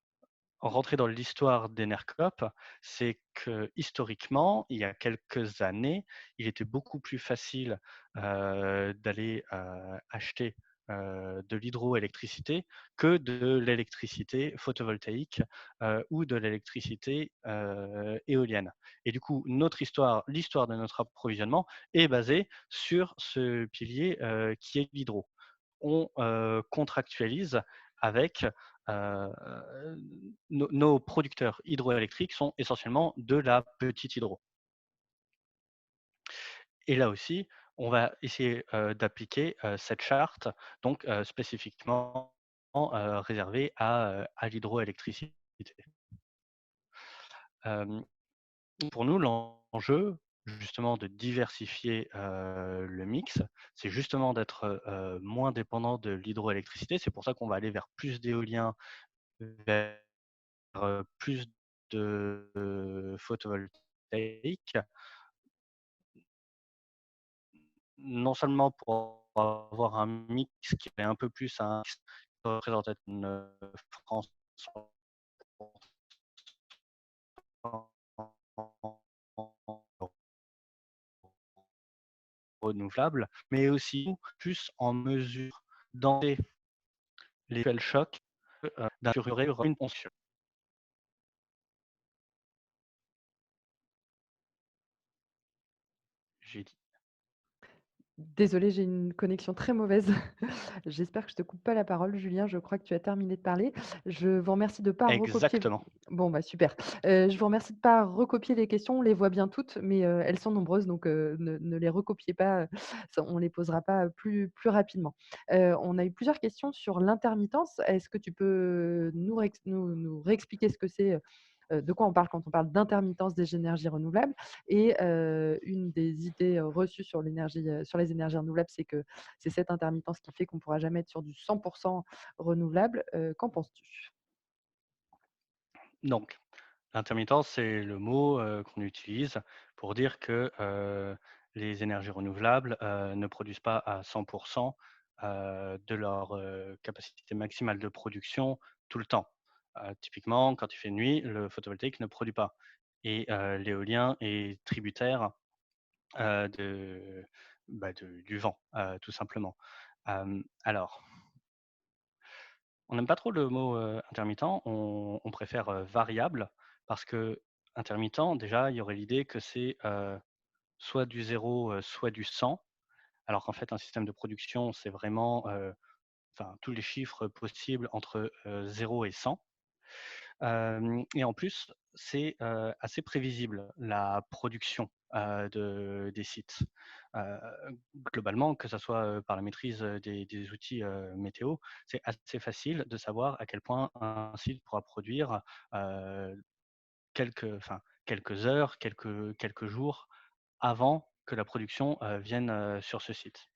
B: rentrer dans l'histoire d'Enercop, c'est que historiquement, il y a quelques années, il était beaucoup plus facile d'aller acheter de l'hydroélectricité que de l'électricité photovoltaïque ou de l'électricité éolienne. Et du coup, notre histoire, l'histoire de notre approvisionnement est basée sur ce pilier qui est l'hydro. On contractualise avec euh, nos producteurs hydroélectriques sont essentiellement de la petite hydro. Et là aussi, on va essayer d'appliquer cette charte, donc spécifiquement réservée à l'hydroélectricité. Euh, pour nous, l'enjeu, justement, de diversifier le mix, c'est justement d'être moins dépendant de l'hydroélectricité. C'est pour ça qu'on va aller vers plus d'éolien, vers plus de photovoltaïque, non seulement pour avoir un mix qui est un peu plus un mix représentatif d'une France renouvelable, mais aussi plus en mesure d'enlever les fuel shocks d'assurer une ponction. J'ai dit.
A: Désolée, j'ai une connexion très mauvaise. J'espère que je te coupe pas la parole, Julien. Je crois que tu as terminé de parler. Je vous remercie de pas recopier
B: Exactement.
A: bon, bah, super. Je vous remercie de pas recopier les questions. On les voit bien toutes, mais elles sont nombreuses, donc ne les recopiez pas, ça on les posera pas plus rapidement. On a eu plusieurs questions sur l'intermittence. Est-ce que tu peux nous réexpliquer ce que c'est, de quoi on parle quand on parle d'intermittence des énergies renouvelables? Et une des idées, reçues sur sur les énergies renouvelables, c'est que c'est cette intermittence qui fait qu'on ne pourra jamais être sur du 100 renouvelable. Qu'en penses-tu?
B: Donc, l'intermittence, c'est le mot, qu'on utilise pour dire que, les énergies renouvelables, ne produisent pas à 100 de leur, capacité maximale de production tout le temps. Typiquement, quand il fait nuit, le photovoltaïque ne produit pas et l'éolien est tributaire, de, du vent, tout simplement. Alors, on n'aime pas trop le mot, intermittent, on préfère, variable parce que intermittent, déjà, il y aurait l'idée que c'est, soit du zéro, soit du 100, alors qu'en fait, un système de production, c'est vraiment, enfin, tous les chiffres possibles entre, 0 et 100. Et en plus, c'est, assez prévisible, la production, des sites. Heu, Globalement, que ça soit, par la maîtrise, des outils, météo, c'est assez facile de savoir à quel point un site pourra produire, heu, quelques heures, quelques jours avant que la production, vienne, sur ce site.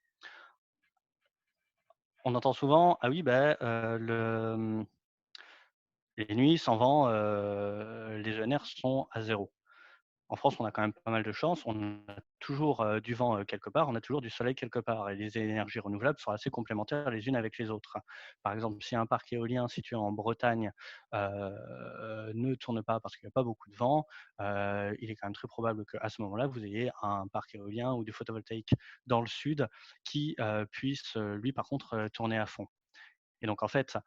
B: On entend souvent: «Ah oui, ben les nuits sans vent, les ENR sont à zéro. En France, on a quand même pas mal de chance. On a toujours, du vent, quelque part, on a toujours du soleil quelque part et les énergies renouvelables sont assez complémentaires les unes avec les autres. Par exemple, si un parc éolien situé en Bretagne, ne tourne pas parce qu'il y a pas beaucoup de vent, il est quand même très probable qu'à ce moment-là, vous ayez un parc éolien ou du photovoltaïque dans le sud qui, puisse, lui, par contre, tourner à fond. Et donc en fait,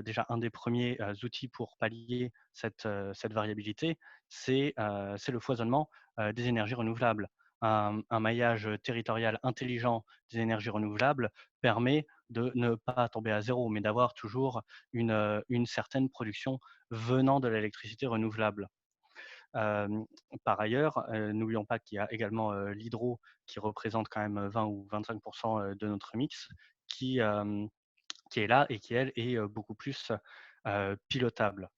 B: déjà un des premiers outils pour pallier cette variabilité, c'est le foisonnement, des énergies renouvelables. Un maillage territorial intelligent des énergies renouvelables permet de ne pas tomber à zéro, mais d'avoir toujours une certaine production venant de l'électricité renouvelable. Hem, Par ailleurs, n'oublions pas qu'il y a également, l'hydro qui représente quand même 20 ou 25 de notre mix qui, qui est là et qui, elle, est, beaucoup plus, pilotable.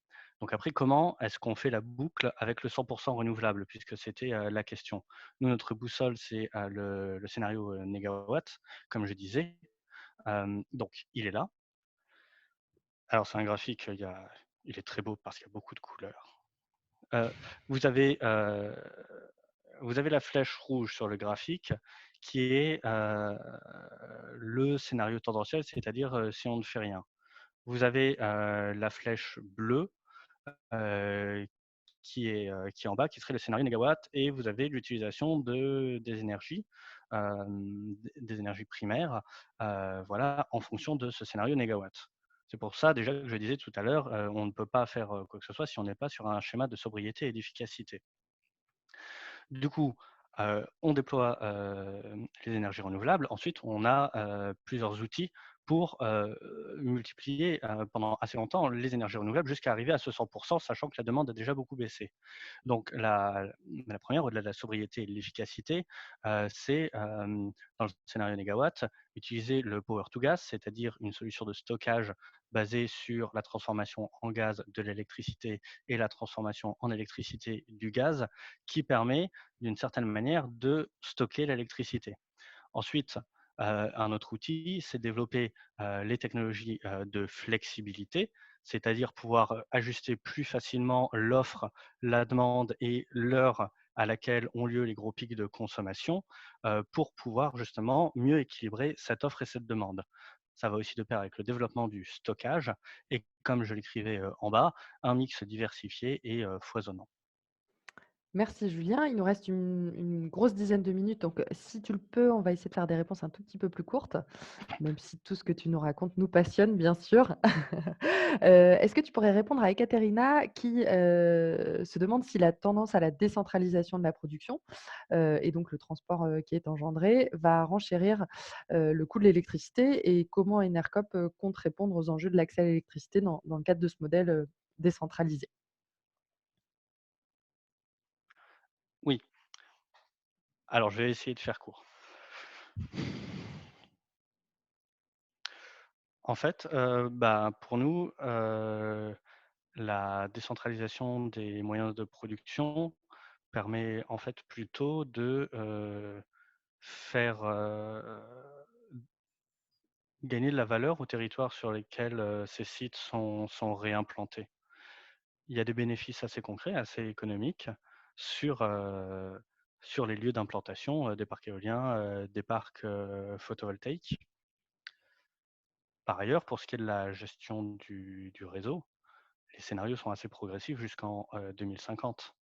B: Donc après, comment est-ce qu'on fait la boucle avec le 100 renouvelable? Puisque c'était, la question. Nous, notre boussole, c'est, le scénario, négawatt, comme je disais. Donc il est là. Alors c'est un graphique, il est très beau parce qu'il y a beaucoup de couleurs. Heu, vous avez, heu, vous avez la flèche rouge sur le graphique qui est, le scénario tendanciel, c'est-à-dire, si on ne fait rien. Vous avez, la flèche bleue, heu, qui est en bas, qui serait le scénario négawatt et vous avez l'utilisation des énergies, des énergies primaires, voilà, en fonction de ce scénario négawatt. C'est pour ça déjà que je disais tout à l'heure, on ne peut pas faire, quoi que ce soit si on n'est pas sur un schéma de sobriété et d'efficacité. Du coup, on déploie, les énergies renouvelables. Ensuite, on a, plusieurs outils pour, multiplier, pendant assez longtemps les énergies renouvelables jusqu'à arriver à ce 100 sachant que la demande a déjà beaucoup baissé. Donc la 1re, au-delà de la sobriété et de l'efficacité, c'est, dans le scénario négawatt, utiliser le power to gas, c'est-à-dire une solution de stockage basée sur la transformation en gaz de l'électricité et la transformation en électricité du gaz, qui permet d'une certaine manière de stocker l'électricité. Ensuite, un autre outil, c'est développer, les technologies, de flexibilité, c'est-à-dire pouvoir, ajuster plus facilement l'offre, la demande et l'heure à laquelle ont lieu les gros pics de consommation, pour pouvoir justement mieux équilibrer cette offre et cette demande. Ça va aussi de pair avec le développement du stockage et comme je l'écrivais, en bas, un mix diversifié et foisonnant.
A: Merci Julien. Il nous reste une grosse dizaine de minutes, donc si tu le peux, on va essayer de faire des réponses un tout petit peu plus courtes, même si tout ce que tu nous racontes nous passionne, bien sûr. Est-ce que tu pourrais répondre à Ekaterina qui, se demande si la tendance à la décentralisation de la production, et donc le transport, qui est engendré, va renchérir, le coût de l'électricité et comment Enercop, compte répondre aux enjeux de l'accès à l'électricité dans le cadre de ce modèle, décentralisé?
B: Oui, alors je vais essayer de faire court. En fait, pour nous, la décentralisation des moyens de production permet en fait plutôt de, faire, gagner de la valeur aux territoires sur lesquels, ces sites sont réimplantés. Il y a des bénéfices assez concrets, assez économiques sur, sur les lieux d'implantation, des parcs éoliens, des parcs, photovoltaïques. Par ailleurs, pour ce qui est de la gestion du réseau, les scénarios sont assez progressifs jusqu'en, 2050.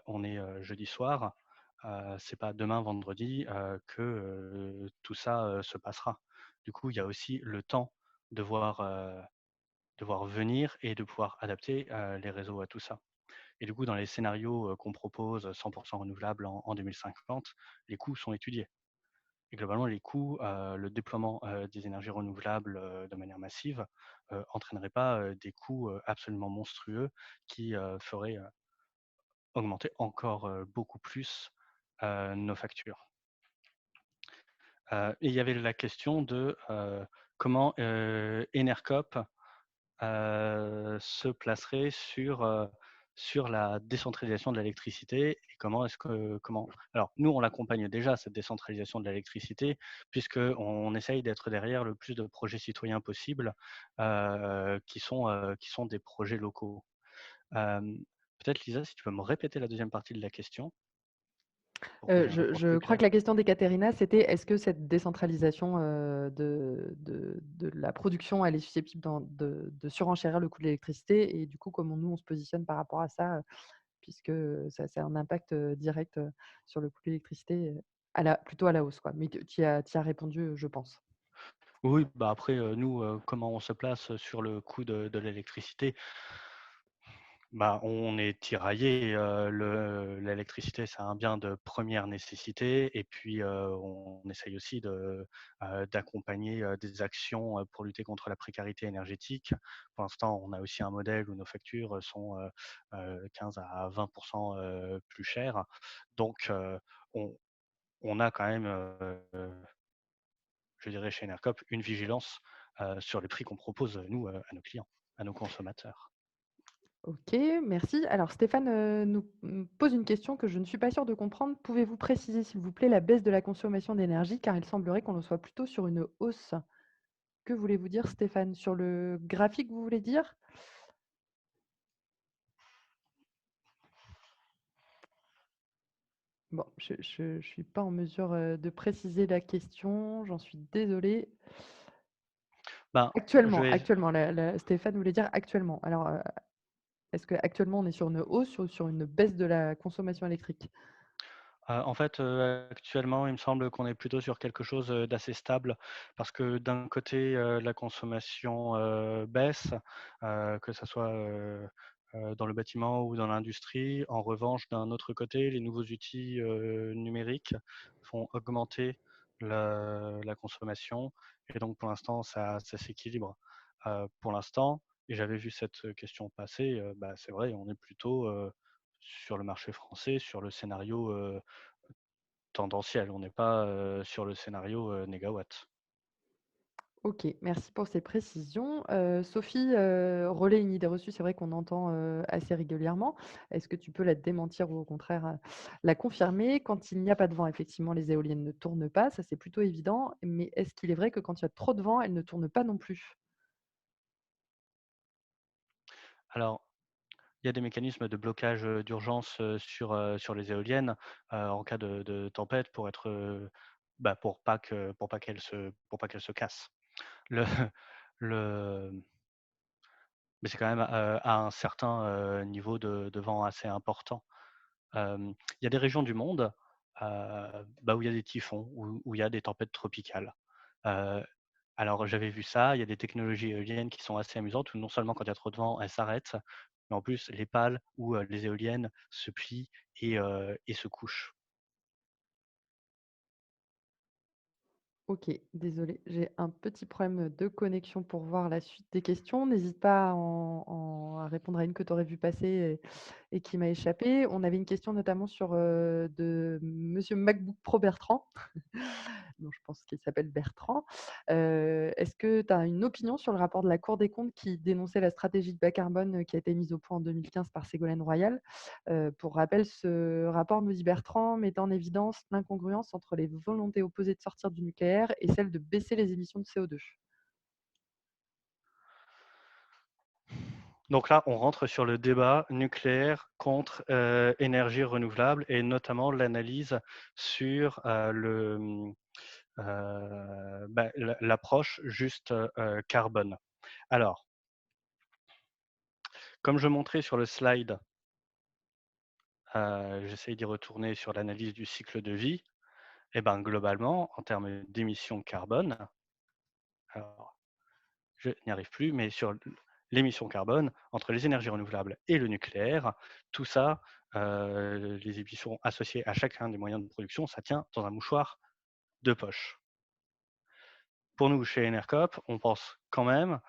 B: On est, jeudi soir, c'est pas demain vendredi, que, tout ça, se passera. Du coup, il y a aussi le temps de voir venir et de pouvoir adapter, les réseaux à tout ça. Et du coup, dans les scénarios, qu'on propose 100 renouvelables en 2050, les coûts sont étudiés. Et globalement, les coûts, le déploiement, des énergies renouvelables, de manière massive, entraînerait pas, des coûts, absolument monstrueux qui, feraient, augmenter encore, beaucoup plus, nos factures. Et il y avait la question de, comment, Enercop, se placerait sur la décentralisation de l'électricité et comment alors nous, on l'accompagne déjà cette décentralisation de l'électricité puisqu'on essaye d'être derrière le plus de projets citoyens possibles, qui sont des projets locaux. Hem, Peut-être Lisa, si tu peux me répéter la deuxième partie de la question pour que j'ai un
A: Je
B: retour
A: je
B: plus
A: crois
B: clair?
A: que la question d'Ekaterina, c'était est-ce que cette décentralisation, de la production, elle est susceptible de surenchérir le coût de l'électricité? Et du coup, comment nous, on se positionne par rapport à ça, puisque, ça a un impact, direct, sur le coût de l'électricité, plutôt à la hausse, quoi. Mais tu y as répondu, je pense.
B: Oui, bah, après, nous, comment on se place sur le coût de l'électricité? Bah, on est tiraillé. L'électricité, c'est un bien de première nécessité et puis, on essaye aussi d'accompagner, des actions, pour lutter contre la précarité énergétique. Pour l'instant, on a aussi un modèle où nos factures, sont, 15 à 20 plus chères. Donc, on on a quand même, je dirais chez Enercop, une vigilance, sur les prix qu'on propose, nous, à nos clients, à nos consommateurs.
A: OK, merci. Alors Stéphane, pose une question que je ne suis pas sûre de comprendre. Pouvez-vous préciser, s'il vous plaît, la baisse de la consommation d'énergie? Car il semblerait qu'on en soit plutôt sur une hausse. Que voulez-vous dire Stéphane? Sur le graphique, vous voulez dire? Bon, je suis pas en mesure, de préciser la question, j'en suis désolée.
B: Ben, je vais
A: Actuellement, la Stéphane voulait dire actuellement. Alors, est-ce qu'actuellement on est sur une hausse ou sur une baisse de la consommation électrique?
B: En fait, actuellement, il me semble qu'on est plutôt sur quelque chose, d'assez stable parce que d'un côté, la consommation, baisse, que ça soit, dans le bâtiment ou dans l'industrie. En revanche, d'un autre côté, les nouveaux outils, numériques font augmenter la consommation et donc pour l'instant, ça s'équilibre. Pour l'instant et j'avais vu cette question passer, c'est vrai, on est plutôt, sur le marché français, sur le scénario, tendanciel, on n'est pas, sur le scénario, négawatt.
A: OK, merci pour ces précisions. Sophie, relaie une idée reçue, c'est vrai qu'on entend, assez régulièrement. Est-ce que tu peux la démentir ou au contraire, la confirmer? Quand il n'y a pas de vent, effectivement, les éoliennes ne tournent pas, ça c'est plutôt évident, mais est-ce qu'il est vrai que quand il y a trop de vent, elles ne tournent pas non plus?
B: Alors, il y a des mécanismes de blocage, d'urgence, sur les éoliennes, en cas de tempête pour être, pour pas qu'elles se cassent. Le le mais c'est quand même, à un certain, niveau de vent assez important. Il y a des régions du monde, bah, où il y a des typhons, où il y a des tempêtes tropicales. Heu, alors j'avais vu ça, il y a des technologies éoliennes qui sont assez amusantes où non seulement quand il y a trop de vent, elles s'arrêtent, mais en plus les pales ou les éoliennes se plient et se couchent.
A: OK, désolée, j'ai un petit problème de connexion pour voir la suite des questions. N'hésite pas à répondre à une que tu aurais vue passer et qui m'a échappé. On avait une question notamment sur, de monsieur MacBook Pro Bertrand, donc je pense qu'il s'appelle Bertrand. Est-ce que tu as une opinion sur le rapport de la Cour des comptes qui dénonçait la stratégie de bas carbone, qui a été mise au point en 2015 par Ségolène Royal? Pour rappel, ce rapport, nous dit Bertrand, met en évidence l'incongruence entre les volontés opposées de sortir du nucléaire et celle de baisser les émissions de CO2.
B: Donc là, on rentre sur le débat nucléaire contre, énergie renouvelable et notamment l'analyse sur, bah, l'approche juste, carbone. Alors, comme je montrais sur le slide, j'essaye d'y retourner sur l'analyse du cycle de vie et ben, globalement, en termes d'émissions de carbone, alors je n'y arrive plus, mais sur l'émission carbone, entre les énergies renouvelables et le nucléaire, tout ça, les émissions associées à chacun des moyens de production, ça tient dans un mouchoir de poche. Pour nous, chez Enercop, on pense quand même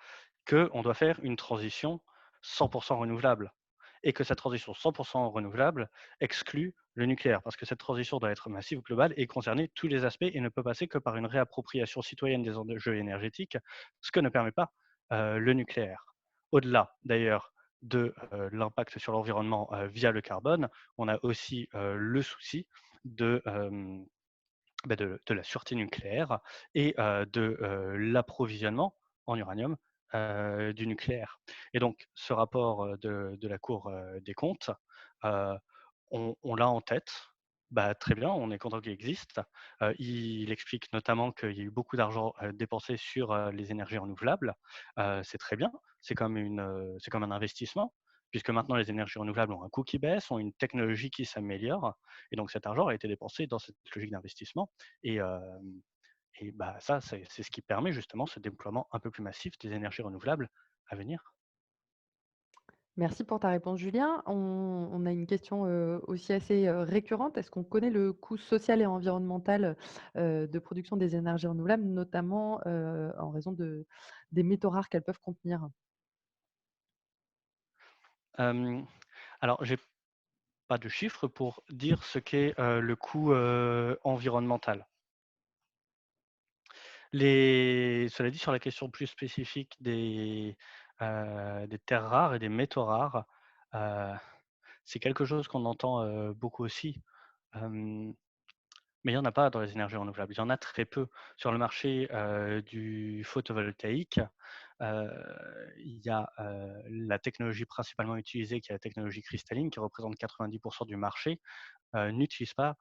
B: qu'on doit faire une transition 100 renouvelable et que cette transition 100 renouvelable exclut le nucléaire parce que cette transition doit être massive, globale et concerner tous les aspects et ne peut passer que par une réappropriation citoyenne des enjeux énergétiques, ce que ne permet pas, le nucléaire. Au-delà d'ailleurs de, l'impact sur l'environnement, via le carbone, on a aussi, le souci de, bah, de la sûreté nucléaire et de, l'approvisionnement en uranium, du nucléaire. Et donc ce rapport, de la Cour, des comptes, heu, on l'a en tête. Bah, très bien, on est content qu'il existe. Il explique notamment qu'il y a eu beaucoup d'argent, dépensé sur, les énergies renouvelables. C'est très bien, c'est comme un investissement puisque maintenant les énergies renouvelables ont un coût qui baisse, ont une technologie qui s'améliore et donc cet argent a été dépensé dans cette logique d'investissement et bah, ça, c'est ce qui permet justement ce déploiement un peu plus massif des énergies renouvelables à venir.
A: Merci pour ta réponse, Julien. On a une question, aussi assez, récurrente. Est-ce qu'on connaît le coût social et environnemental, de production des énergies renouvelables, notamment, en raison des métaux rares qu'elles peuvent contenir?
B: Hem, alors j'ai pas de chiffres pour dire ce qu'est, le coût, environnemental. Cela dit, sur la question plus spécifique des terres rares et des métaux rares, heu, c'est quelque chose qu'on entend, beaucoup aussi. Hem Mais il y en a pas dans les énergies renouvelables. Il y en a très peu. Sur le marché, du photovoltaïque, il y a, la technologie principalement utilisée qui est la technologie cristalline qui représente 90 du marché, n'utilise pas,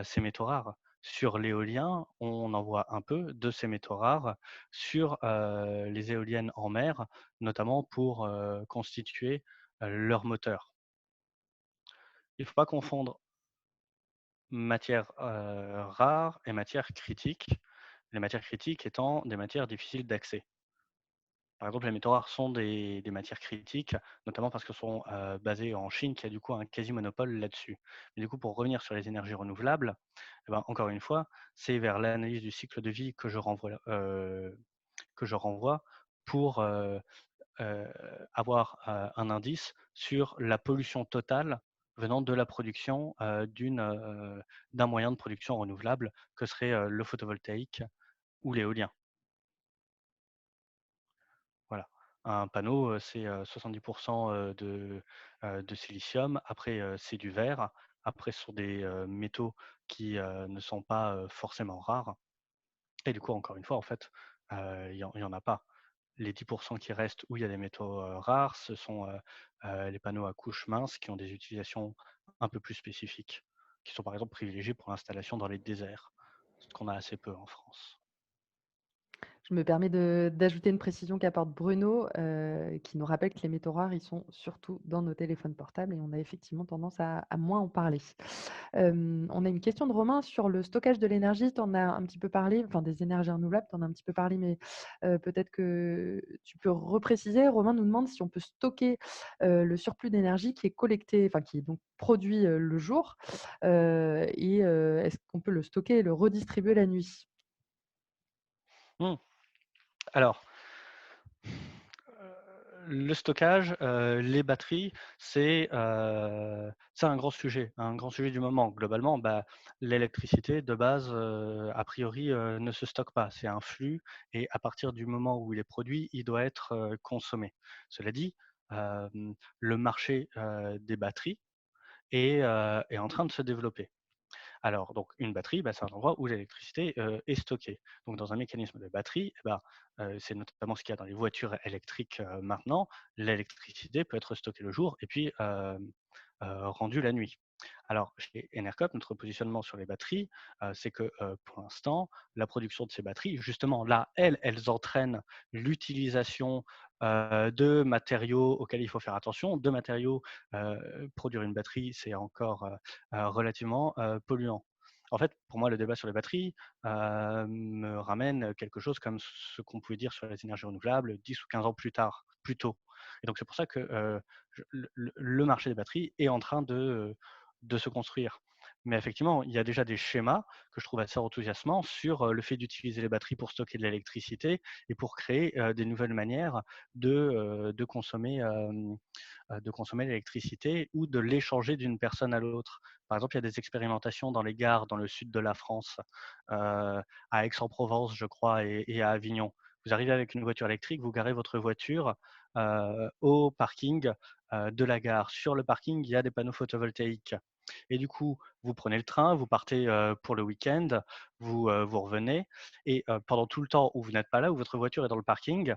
B: ces métaux rares. Sur l'éolien, on en voit un peu de ces métaux rares sur, les éoliennes en mer, notamment pour, constituer, leur moteur. Il ne faut pas confondre matières, rares et matières critiques. Les matières critiques étant des matières difficiles d'accès. Par exemple, les métaux rares sont des matières critiques, notamment parce qu'elles sont, basées en Chine qui a du coup un quasi monopole là-dessus. Mais du coup, pour revenir sur les énergies renouvelables, et ben, encore une fois, c'est vers l'analyse du cycle de vie que je renvoie pour, heu, avoir, un indice sur la pollution totale venant de la production, d'un moyen de production renouvelable que serait, le photovoltaïque ou l'éolien. Voilà. Un panneau, c'est, 70 de silicium. Après, c'est du verre. Après, ce sont des, métaux qui, ne sont pas, forcément rares et du coup, encore une fois, en fait, il y en a pas. Les 10 qui restent où il y a des métaux, rares, ce sont, les panneaux à couche mince qui ont des utilisations un peu plus spécifiques, qui sont par exemple privilégiés pour l'installation dans les déserts, ce qu'on a assez peu en France.
A: Je me permets d'ajouter une précision qu'apporte Bruno, qui nous rappelle que les métaux rares, ils sont surtout dans nos téléphones portables et on a effectivement tendance à moins en parler. On a une question de Romain sur le stockage de l'énergie. Tu en as un petit peu parlé, enfin des énergies renouvelables, tu en as un petit peu parlé, mais peut-être que tu peux repréciser. Romain nous demande si on peut stocker, le surplus d'énergie qui est collecté, enfin qui est donc produit, le jour, est-ce qu'on peut le stocker et le redistribuer la nuit?
B: Mmh. Alors, le stockage, les batteries, c'est un grand sujet du moment. Globalement, bah, l'électricité de base, a priori, ne se stocke pas. C'est un flux et à partir du moment où il est produit, il doit être, consommé. Cela dit, le marché, des batteries est en train de se développer. Alors, donc une batterie, bah, c'est un endroit où l'électricité, est stockée. Donc dans un mécanisme de batterie, eh ben, c'est notamment ce qu'il y a dans les voitures électriques, maintenant, l'électricité peut être stockée le jour et puis, rendue la nuit. Alors chez Enercop, notre positionnement sur les batteries, c'est que, pour l'instant, la production de ces batteries, justement là, elles entraînent l'utilisation, de matériaux auxquels il faut faire attention. De matériaux, produire une batterie, c'est encore, relativement, polluant. En fait, pour moi, le débat sur les batteries, me ramène quelque chose comme ce qu'on pouvait dire sur les énergies renouvelables 10 ou 15 ans plus tôt. Et donc c'est pour ça que, je le marché des batteries est en train de se construire. Mais effectivement, il y a déjà des schémas que je trouve assez enthousiasmants sur, le fait d'utiliser les batteries pour stocker de l'électricité et pour créer, des nouvelles manières de consommer l'électricité ou de l'échanger d'une personne à l'autre. Par exemple, il y a des expérimentations dans les gares dans le sud de la France, à Aix-en-Provence, je crois, et à Avignon. Vous arrivez avec une voiture électrique, vous garez votre voiture, au parking, de la gare. Sur le parking, il y a des panneaux photovoltaïques et du coup, vous prenez le train, vous partez, pour le week-end, vous revenez et pendant tout le temps où vous n'êtes pas là, où votre voiture est dans le parking,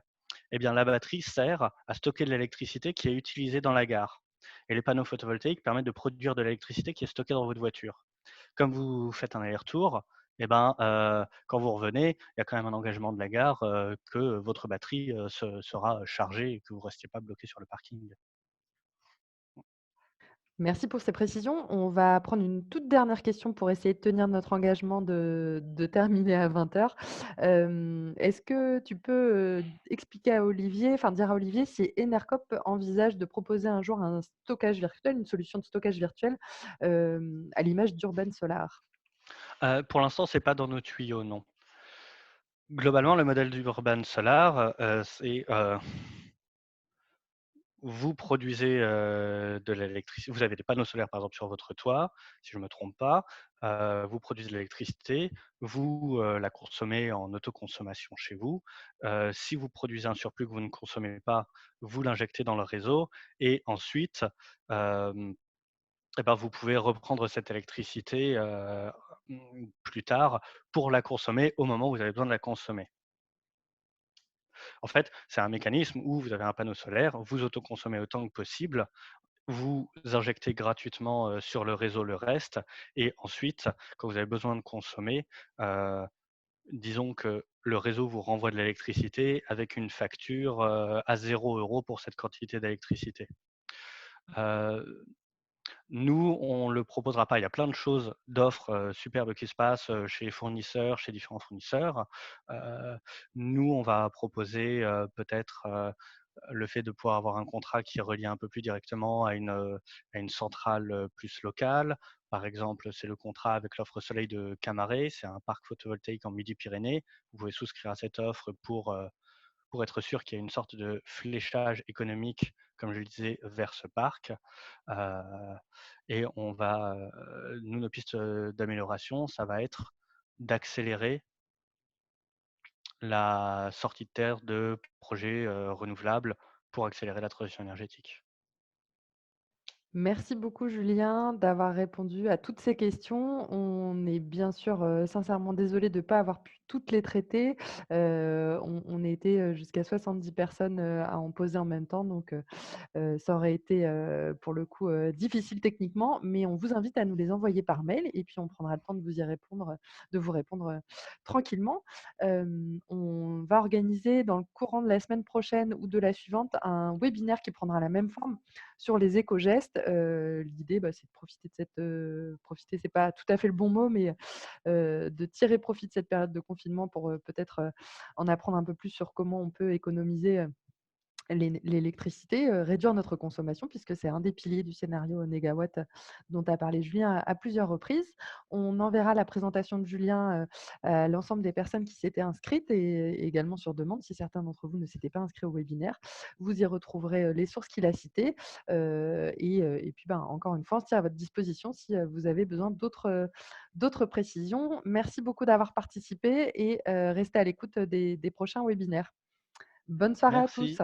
B: eh bien, la batterie sert à stocker de l'électricité qui est utilisée dans la gare. Et les panneaux photovoltaïques permettent de produire de l'électricité qui est stockée dans votre voiture. Comme vous faites un aller-retour, eh ben, quand vous revenez, il y a quand même un engagement de la gare que votre batterie sera chargée et que vous ne restiez pas bloqué sur le parking.
A: Merci pour ces précisions. On va prendre une toute dernière question pour essayer de tenir notre engagement de terminer à 20:00. Est-ce que tu peux, expliquer à Olivier, enfin dire à Olivier si Enercop envisage de proposer un jour un stockage virtuel, une solution de stockage virtuel, à l'image d'Urban Solar?
B: Pour l'instant, c'est pas dans nos tuyaux, non. Globalement, le modèle d'Urban Solar, c'est, vous produisez, de l'électricité, vous avez des panneaux solaires, par exemple, sur votre toit, si je ne me trompe pas. Vous produisez de l'électricité, vous, la consommez en autoconsommation chez vous. Si vous produisez un surplus que vous ne consommez pas, vous l'injectez dans le réseau et ensuite, hem, et ben, vous pouvez reprendre cette électricité, plus tard pour la consommer au moment où vous avez besoin de la consommer. En fait, c'est un mécanisme où vous avez un panneau solaire, vous autoconsommez autant que possible, vous injectez gratuitement, sur le réseau le reste et ensuite, quand vous avez besoin de consommer, heu, disons que le réseau vous renvoie de l'électricité avec une facture, à 0 € pour cette quantité d'électricité. Heu, Nous, on le proposera pas. Il y a plein de choses, d'offres, superbes qui se passent, chez les fournisseurs, chez différents fournisseurs. Heu, Nous, on va proposer, peut-être, le fait de pouvoir avoir un contrat qui est relié un peu plus directement à une centrale, plus locale. Par exemple, c'est le contrat avec l'offre soleil de Camaret, c'est un parc photovoltaïque en Midi-Pyrénées. Vous pouvez souscrire à cette offre pour être sûr qu'il y a une sorte de fléchage économique, comme je le disais, vers ce parc. Heu et on va, nous, nos pistes, d'amélioration, ça va être d'accélérer la sortie de terre de projets, renouvelables pour accélérer la transition énergétique.
A: Merci beaucoup Julien d'avoir répondu à toutes ces questions. On est bien sûr, sincèrement désolé de ne pas avoir pu toutes les traiter. On était, jusqu'à 70 personnes, à en poser en même temps donc ça aurait été, pour le coup, difficile techniquement, mais on vous invite à nous les envoyer par mail et puis on prendra le temps de vous y répondre, de vous répondre, tranquillement. On va organiser dans le courant de la semaine prochaine ou de la suivante un webinaire qui prendra la même forme sur les éco-gestes. L'idée, c'est de profiter de cette, profiter, c'est pas tout à fait le bon mot, mais de tirer profit de cette période de confinement pour, peut-être, en apprendre un peu plus sur comment on peut économiser, l'électricité, réduire notre consommation puisque c'est un des piliers du scénario négawatt dont a parlé Julien à plusieurs reprises. On enverra la présentation de Julien, à l'ensemble des personnes qui s'étaient inscrites et également sur demande si certains d'entre vous ne s'étaient pas inscrits au webinaire. Vous y retrouverez, les sources qu'il a citées, et puis, encore une fois, on se tient à votre disposition si, vous avez besoin d'autres précisions. Merci beaucoup d'avoir participé et restez à l'écoute, des prochains webinaires. Bonne soirée à
B: Merci.
A: tous.